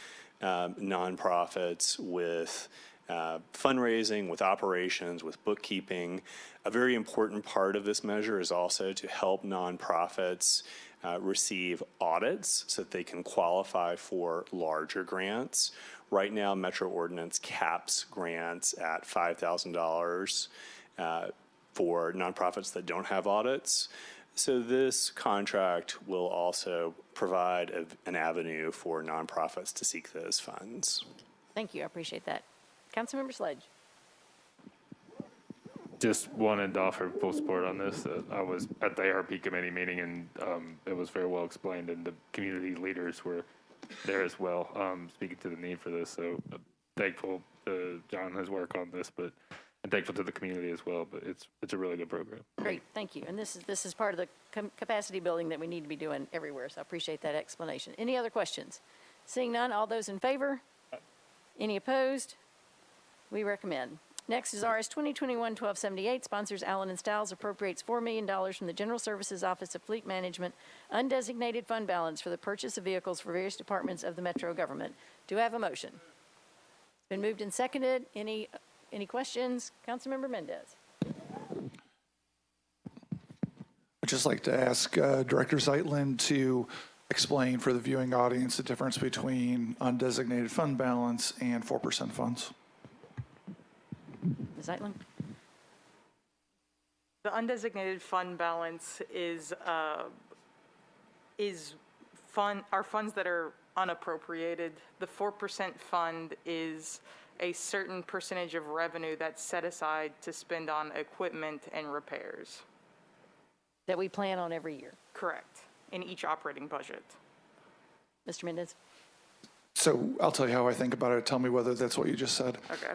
nonprofits with fundraising, with operations, with bookkeeping. A very important part of this measure is also to help nonprofits receive audits so that they can qualify for larger grants. Right now, Metro Ordinance caps grants at $5,000 for nonprofits that don't have audits. So this contract will also provide an avenue for nonprofits to seek those funds. Thank you, I appreciate that. Councilmember Sledge. Just wanted to offer full support on this. I was at the ARP committee meeting, and it was very well explained, and the community leaders were there as well, speaking to the need for this. So thankful to John his work on this, but I'm thankful to the community as well. But it's a really good program. Great, thank you. And this is part of the capacity building that we need to be doing everywhere, so I appreciate that explanation. Any other questions? Seeing none, all those in favor? Any opposed? We recommend. Next is RS 2021-1278, sponsors Allen & Stiles, appropriates $4 million from the General Services Office of Fleet Management, undesignated fund balance for the purchase of vehicles for various departments of the Metro government. Do I have a motion? It's been moved and seconded. Any questions? Councilmember Mendez. I'd just like to ask Director Zeitlin to explain for the viewing audience the difference between undesignated fund balance and 4% funds. Ms. Zeitlin? The undesignated fund balance is are funds that are unappropriated. The 4% fund is a certain percentage of revenue that's set aside to spend on equipment and repairs. That we plan on every year. Correct, in each operating budget. Mr. Mendez? So I'll tell you how I think about it. Tell me whether that's what you just said. Okay.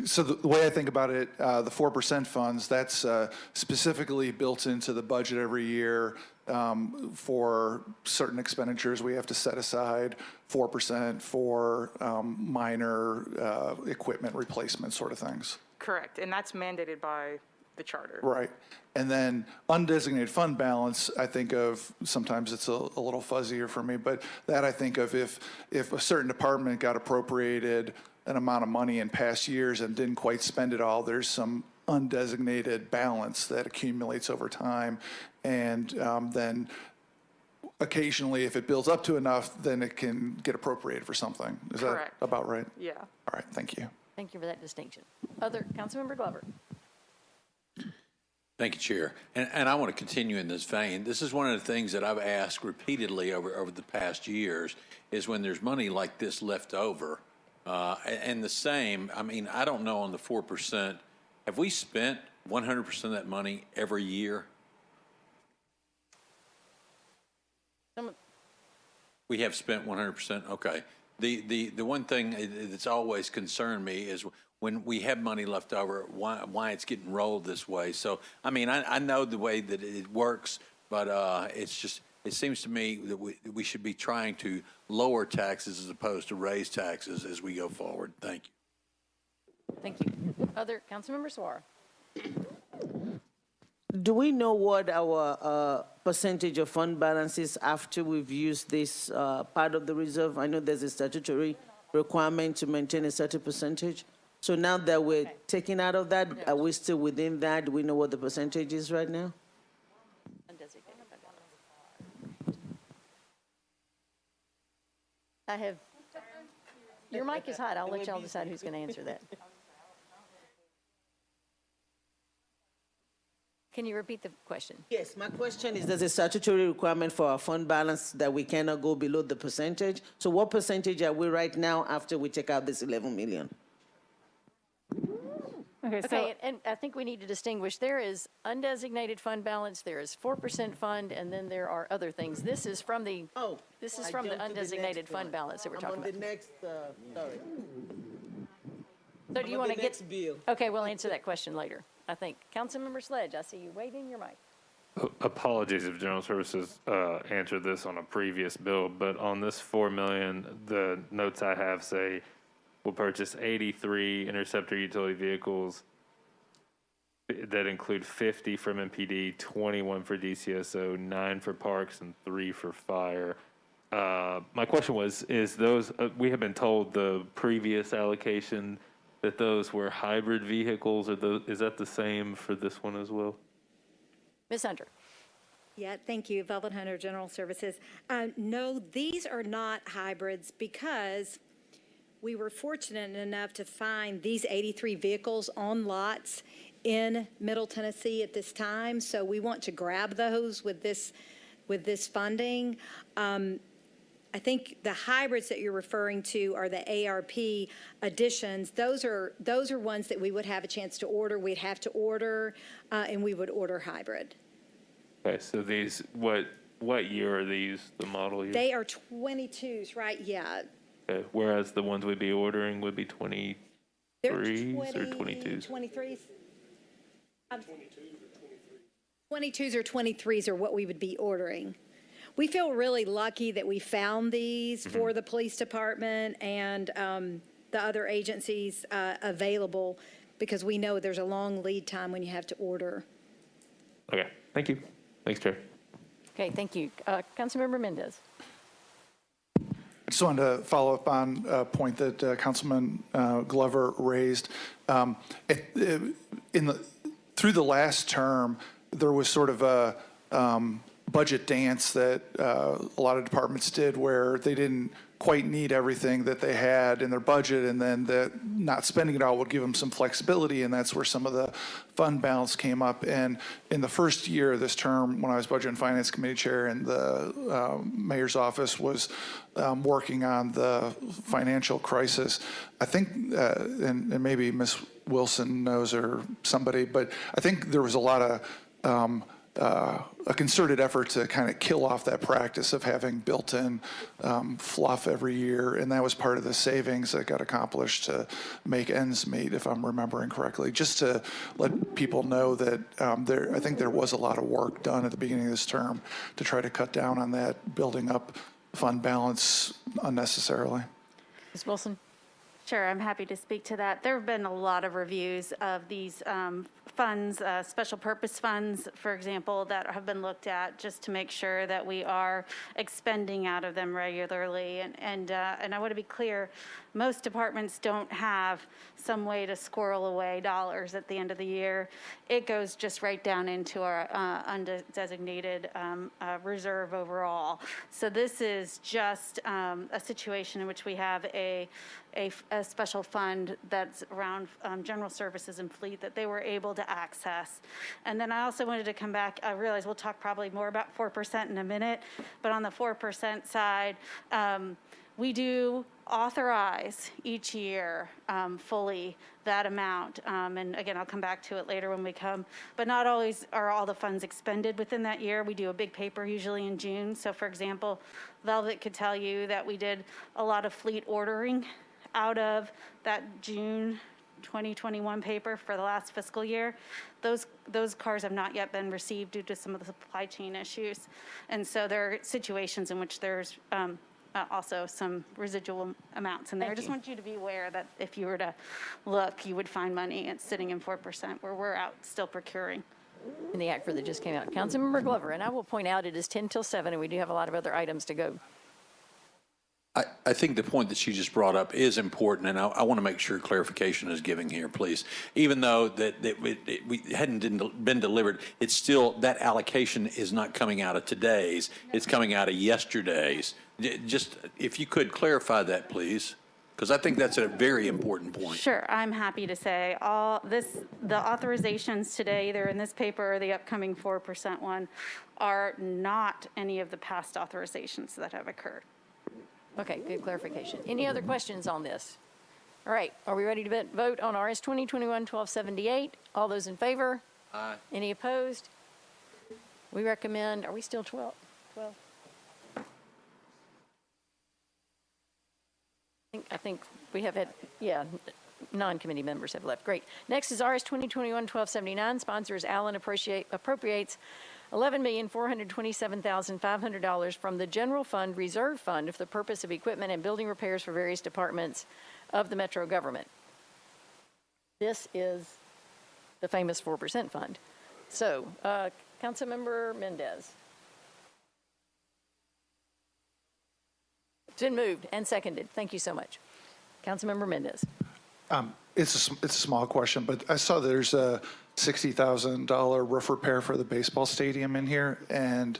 So the way I think about it, the 4% funds, that's specifically built into the budget every year for certain expenditures. We have to set aside 4% for minor equipment replacement sort of things. Correct, and that's mandated by the charter. Right. And then undesignated fund balance, I think of, sometimes it's a little fuzzier for me, but that I think of if a certain department got appropriated an amount of money in past years and didn't quite spend it all, there's some undesignated balance that accumulates over time. And then occasionally, if it builds up to enough, then it can get appropriated for something. Is Correct. that about right? Yeah. All right, thank you. Thank you for that distinction. Other, Councilmember Glover? Thank you, Chair. And I want to continue in this vein. This is one of the things that I've asked repeatedly over the past years is when there's money like this left over, and the same, I mean, I don't know on the 4%, have we spent 100% of that money every year? We have spent 100%? Okay. The one thing that's always concerned me is when we have money left over, why it's getting rolled this way. So, I mean, I know the way that it works, but it's just, it seems to me that we should be trying to lower taxes as opposed to raise taxes as we go forward. Thank you. Thank you. Other, Councilmember Suara? Do we know what our percentage of fund balance is after we've used this part of the reserve? I know there's a statutory requirement to maintain a certain percentage. So now that we're taking out of that, are we still within that? Do we know what the percentage is right now? I have, your mic is hot. I'll let y'all decide who's going to answer that. Can you repeat the question? Yes, my question is, there's a statutory requirement for our fund balance that we cannot go below the percentage. So what percentage are we right now after we take out this 11 million? Okay, and I think we need to distinguish, there is undesignated fund balance, there is 4% fund, and then there are other things. This is from the, this is from the undesignated fund balance that we're talking about. I'm on the next, sorry. So do you want to get? Next bill. Okay, we'll answer that question later, I think. Councilmember Sledge, I see you waving your mic. Apologies if General Services answered this on a previous bill, but on this $4 million, the notes I have say we'll purchase 83 interceptor utility vehicles that include 50 from MPD, 21 for DCSO, 9 for parks, and 3 for fire. My question was, is those, we have been told the previous allocation that those were hybrid vehicles, or is that the same for this one as well? Ms. Hunter. Yeah, thank you. Velvet Hunter, General Services. No, these are not hybrids because we were fortunate enough to find these 83 vehicles on lots in Middle Tennessee at this time. So we want to grab those with this funding. I think the hybrids that you're referring to are the ARP additions. Those are ones that we would have a chance to order. We'd have to order, and we would order hybrid. Okay, so these, what year are these, the model year? They are 22s, right? Yeah. Okay, whereas the ones we'd be ordering would be 23s or 22s? 23s. 22s or 23s are what we would be ordering. We feel really lucky that we found these for the police department and the other agencies available, because we know there's a long lead time when you have to order. Okay, thank you. Thanks, Chair. Okay, thank you. Councilmember Mendez. I just wanted to follow up on a point that Councilman Glover raised. Through the last term, there was sort of a budget dance that a lot of departments did where they didn't quite need everything that they had in their budget, and then not spending it all would give them some flexibility, and that's where some of the fund balance came up. And in the first year of this term, when I was Budget and Finance Committee Chair and the Mayor's office was working on the financial crisis, I think, and maybe Ms. Wilson knows or somebody, but I think there was a lot of a concerted effort to kind of kill off that practice of having built-in fluff every year, and that was part of the savings that got accomplished to make ends meet, if I'm remembering correctly. Just to let people know that I think there was a lot of work done at the beginning of this term to try to cut down on that, building up fund balance unnecessarily. Ms. Wilson? Sure, I'm happy to speak to that. There have been a lot of reviews of these funds, special purpose funds, for example, that have been looked at just to make sure that we are expending out of them regularly. And I want to be clear, most departments don't have some way to squirrel away dollars at the end of the year. It goes just right down into our undesignated reserve overall. So this is just a situation in which we have a special fund that's around general services and fleet that they were able to access. And then I also wanted to come back, I realize we'll talk probably more about 4% in a minute, but on the 4% side, we do authorize each year fully that amount. And again, I'll come back to it later when we come. But not always are all the funds expended within that year. We do a big paper usually in June. So for example, Velvet could tell you that we did a lot of fleet ordering out of that June 2021 paper for the last fiscal year. Those cars have not yet been received due to some of the supply chain issues. And so there are situations in which there's also some residual amounts in there. I just want you to be aware that if you were to look, you would find money sitting in 4% where we're out still procuring. In the act for that just came out. Councilmember Glover, and I will point out it is 10 till 7, and we do have a lot of other items to go. I think the point that she just brought up is important, and I want to make sure clarification is given here, please. Even though we hadn't been delivered, it's still, that allocation is not coming out of today's, it's coming out of yesterday's. Just, if you could clarify that, please, because I think that's a very important point. Sure, I'm happy to say the authorizations today, either in this paper or the upcoming 4% one, are not any of the past authorizations that have occurred. Okay, good clarification. Any other questions on this? All right, are we ready to vote on RS 2021-1278? All those in favor? Aye. Any opposed? We recommend, are we still 12? I think we have had, non-committee members have left. Great. Next is RS 2021-1279. Sponsors Allen appropriates $11,427,500 from the General Fund Reserve Fund for the purpose of equipment and building repairs for various departments of the Metro government. This is the famous 4% fund. So, Councilmember Mendez. It's been moved and seconded. Thank you so much. Councilmember Mendez. It's a small question, but I saw there's a $60,000 roof repair for the baseball stadium in here, and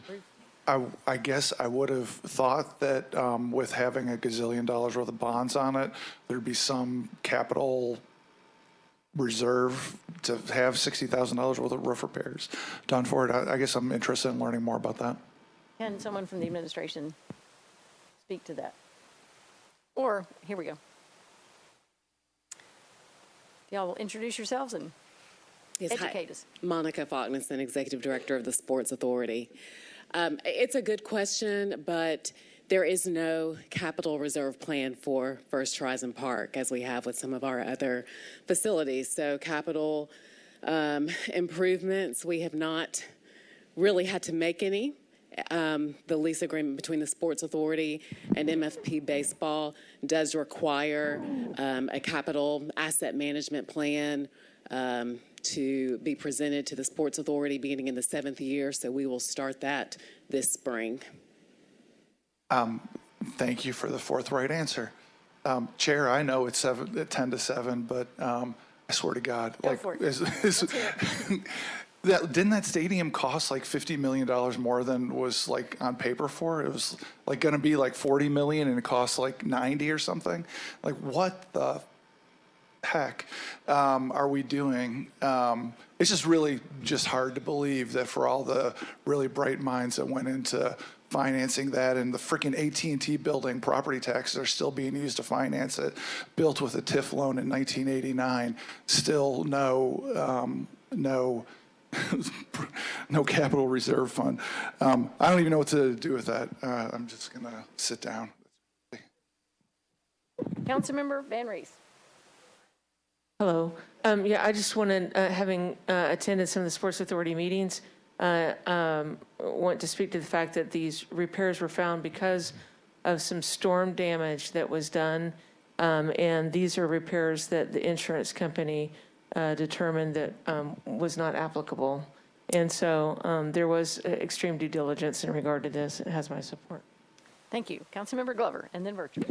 I guess I would have thought that with having a gazillion dollars worth of bonds on it, there'd be some capital reserve to have $60,000 worth of roof repairs done for it. I guess I'm interested in learning more about that. Can someone from the administration speak to that? Or, here we go. Y'all will introduce yourselves and educate us. Monica Faulknerson, Executive Director of the Sports Authority. It's a good question, but there is no capital reserve plan for First Horizon Park as we have with some of our other facilities. So capital improvements, we have not really had to make any. The lease agreement between the Sports Authority and MFP Baseball does require a capital asset management plan to be presented to the Sports Authority beginning in the 7th year, so we will start that this spring. Thank you for the forthright answer. Chair, I know it's 10 to 7, but I swear to God, didn't that stadium cost like $50 million more than was like on paper for? It was like going to be like $40 million and it cost like 90 or something. Like, what the heck are we doing? It's just really just hard to believe that for all the really bright minds that went into financing that, and the freaking AT&T building, property taxes are still being used to finance it, built with a TIF loan in 1989, still no capital reserve fund. I don't even know what to do with that. I'm just going to sit down. Councilmember Van Rees. Hello. I just wanted, having attended some of the Sports Authority meetings, want to speak to the fact that these repairs were found because of some storm damage that was done, and these are repairs that the insurance company determined that was not applicable. And so there was extreme due diligence in regard to this. It has my support. Thank you. Councilmember Glover, and then Virtue.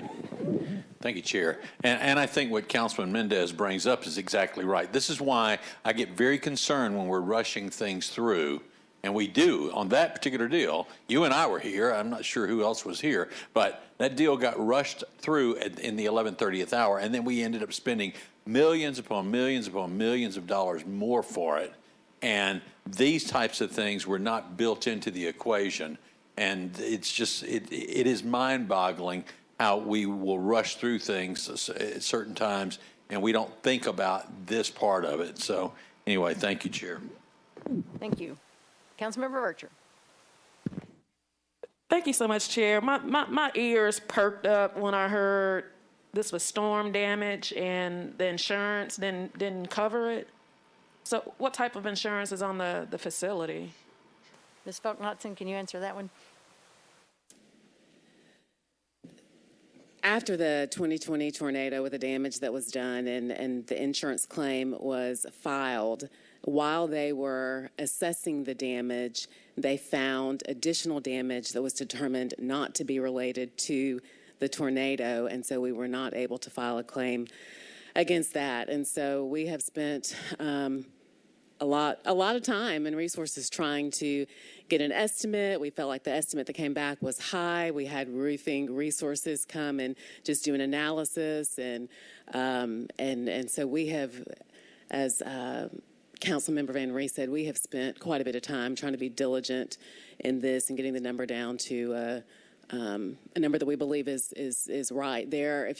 Thank you, Chair. And I think what Councilman Mendez brings up is exactly right. This is why I get very concerned when we're rushing things through, and we do on that particular deal. You and I were here. I'm not sure who else was here, but that deal got rushed through in the 11:30th hour, and then we ended up spending millions upon millions upon millions of dollars more for it. And these types of things were not built into the equation. And it's just, it is mind-boggling how we will rush through things at certain times, and we don't think about this part of it. So anyway, thank you, Chair. Thank you. Councilmember Virtue. Thank you so much, Chair. My ears perked up when I heard this was storm damage and the insurance didn't cover it. So what type of insurance is on the facility? Ms. Faulkner, can you answer that one? After the 2020 tornado with the damage that was done and the insurance claim was filed, while they were assessing the damage, they found additional damage that was determined not to be related to the tornado, and so we were not able to file a claim against that. And so we have spent a lot of time and resources trying to get an estimate. We felt like the estimate that came back was high. We had roofing resources come and just do an analysis, and so we have, as Councilmember Van Ree said, we have spent quite a bit of time trying to be diligent in this and getting the number down to a number that we believe is right. There,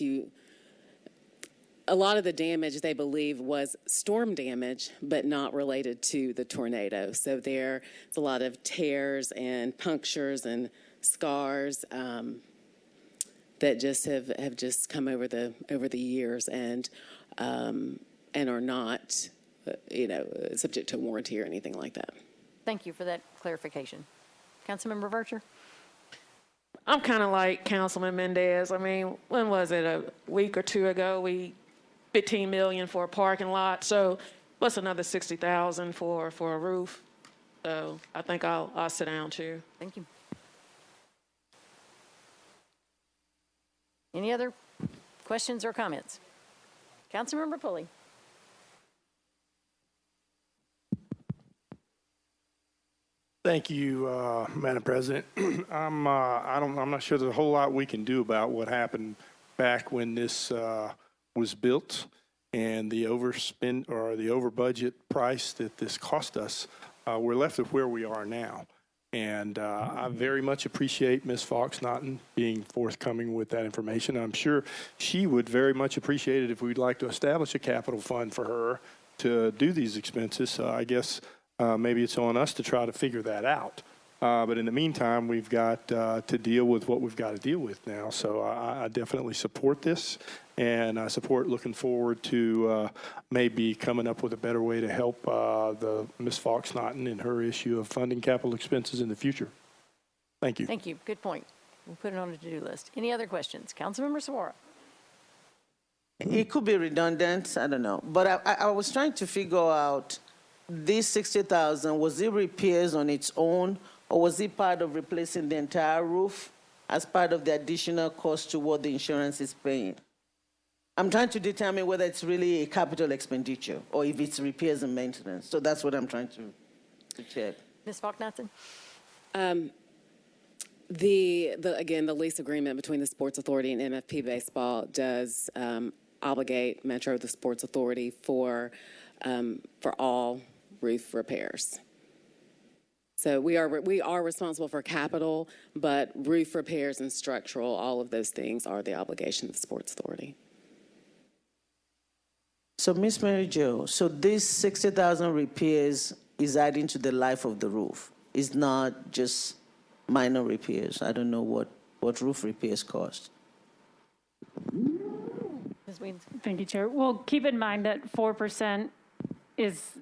a lot of the damage they believe was storm damage, but not related to the tornado. So there's a lot of tears and punctures and scars that just have just come over the years and are not subject to warranty or anything like that. Thank you for that clarification. Councilmember Vercher? I'm kind of like Councilman Mendez. I mean, when was it? A week or two ago, we $15 million for a parking lot. So what's another $60,000 for a roof? So I think I'll sit down too. Thank you. Any other questions or comments? Councilmember Pulley. Thank you, Madam President. I'm not sure there's a whole lot we can do about what happened back when this was built and the overspend or the over budget price that this cost us. We're left with where we are now. And I very much appreciate Ms. Fox-Naughton being forthcoming with that information. I'm sure she would very much appreciate it if we'd like to establish a capital fund for her to do these expenses. I guess maybe it's on us to try to figure that out. But in the meantime, we've got to deal with what we've got to deal with now. So I definitely support this, and I support looking forward to maybe coming up with a better way to help the Ms. Fox-Naughton in her issue of funding capital expenses in the future. Thank you. Thank you. Good point. We'll put it on the to-do list. Any other questions? Councilmember Saguaro. It could be redundant, I don't know. But I was trying to figure out this 60,000, was it repairs on its own, or was it part of replacing the entire roof as part of the additional cost to what the insurance is paying? I'm trying to determine whether it's really a capital expenditure or if it's repairs and maintenance. So that's what I'm trying to check. Ms. Fox-Naughton? Again, the lease agreement between the Sports Authority and MFP Baseball does obligate Metro, the Sports Authority, for all roof repairs. So we are responsible for capital, but roof repairs and structural, all of those things are the obligation of the Sports Authority. So, Ms. Mary Jo, so this 60,000 repairs is adding to the life of the roof. It's not just minor repairs. I don't know what roof repairs cost. Ms. Weeds? Thank you, Chair. Well, keep in mind that 4% is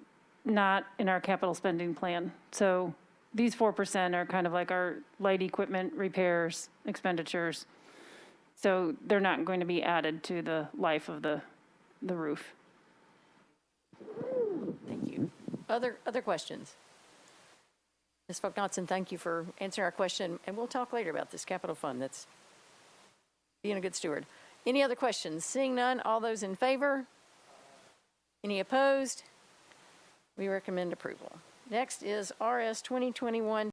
not in our capital spending plan. So these 4% are kind of like our light equipment repairs expenditures. So they're not going to be added to the life of the roof. Thank you. Other questions? Ms. Fox-Naughton, thank you for answering our question, and we'll talk later about this capital fund. That's being a good steward. Any other questions? Seeing none, all those in favor? Any opposed? We recommend approval. Next is RS 2021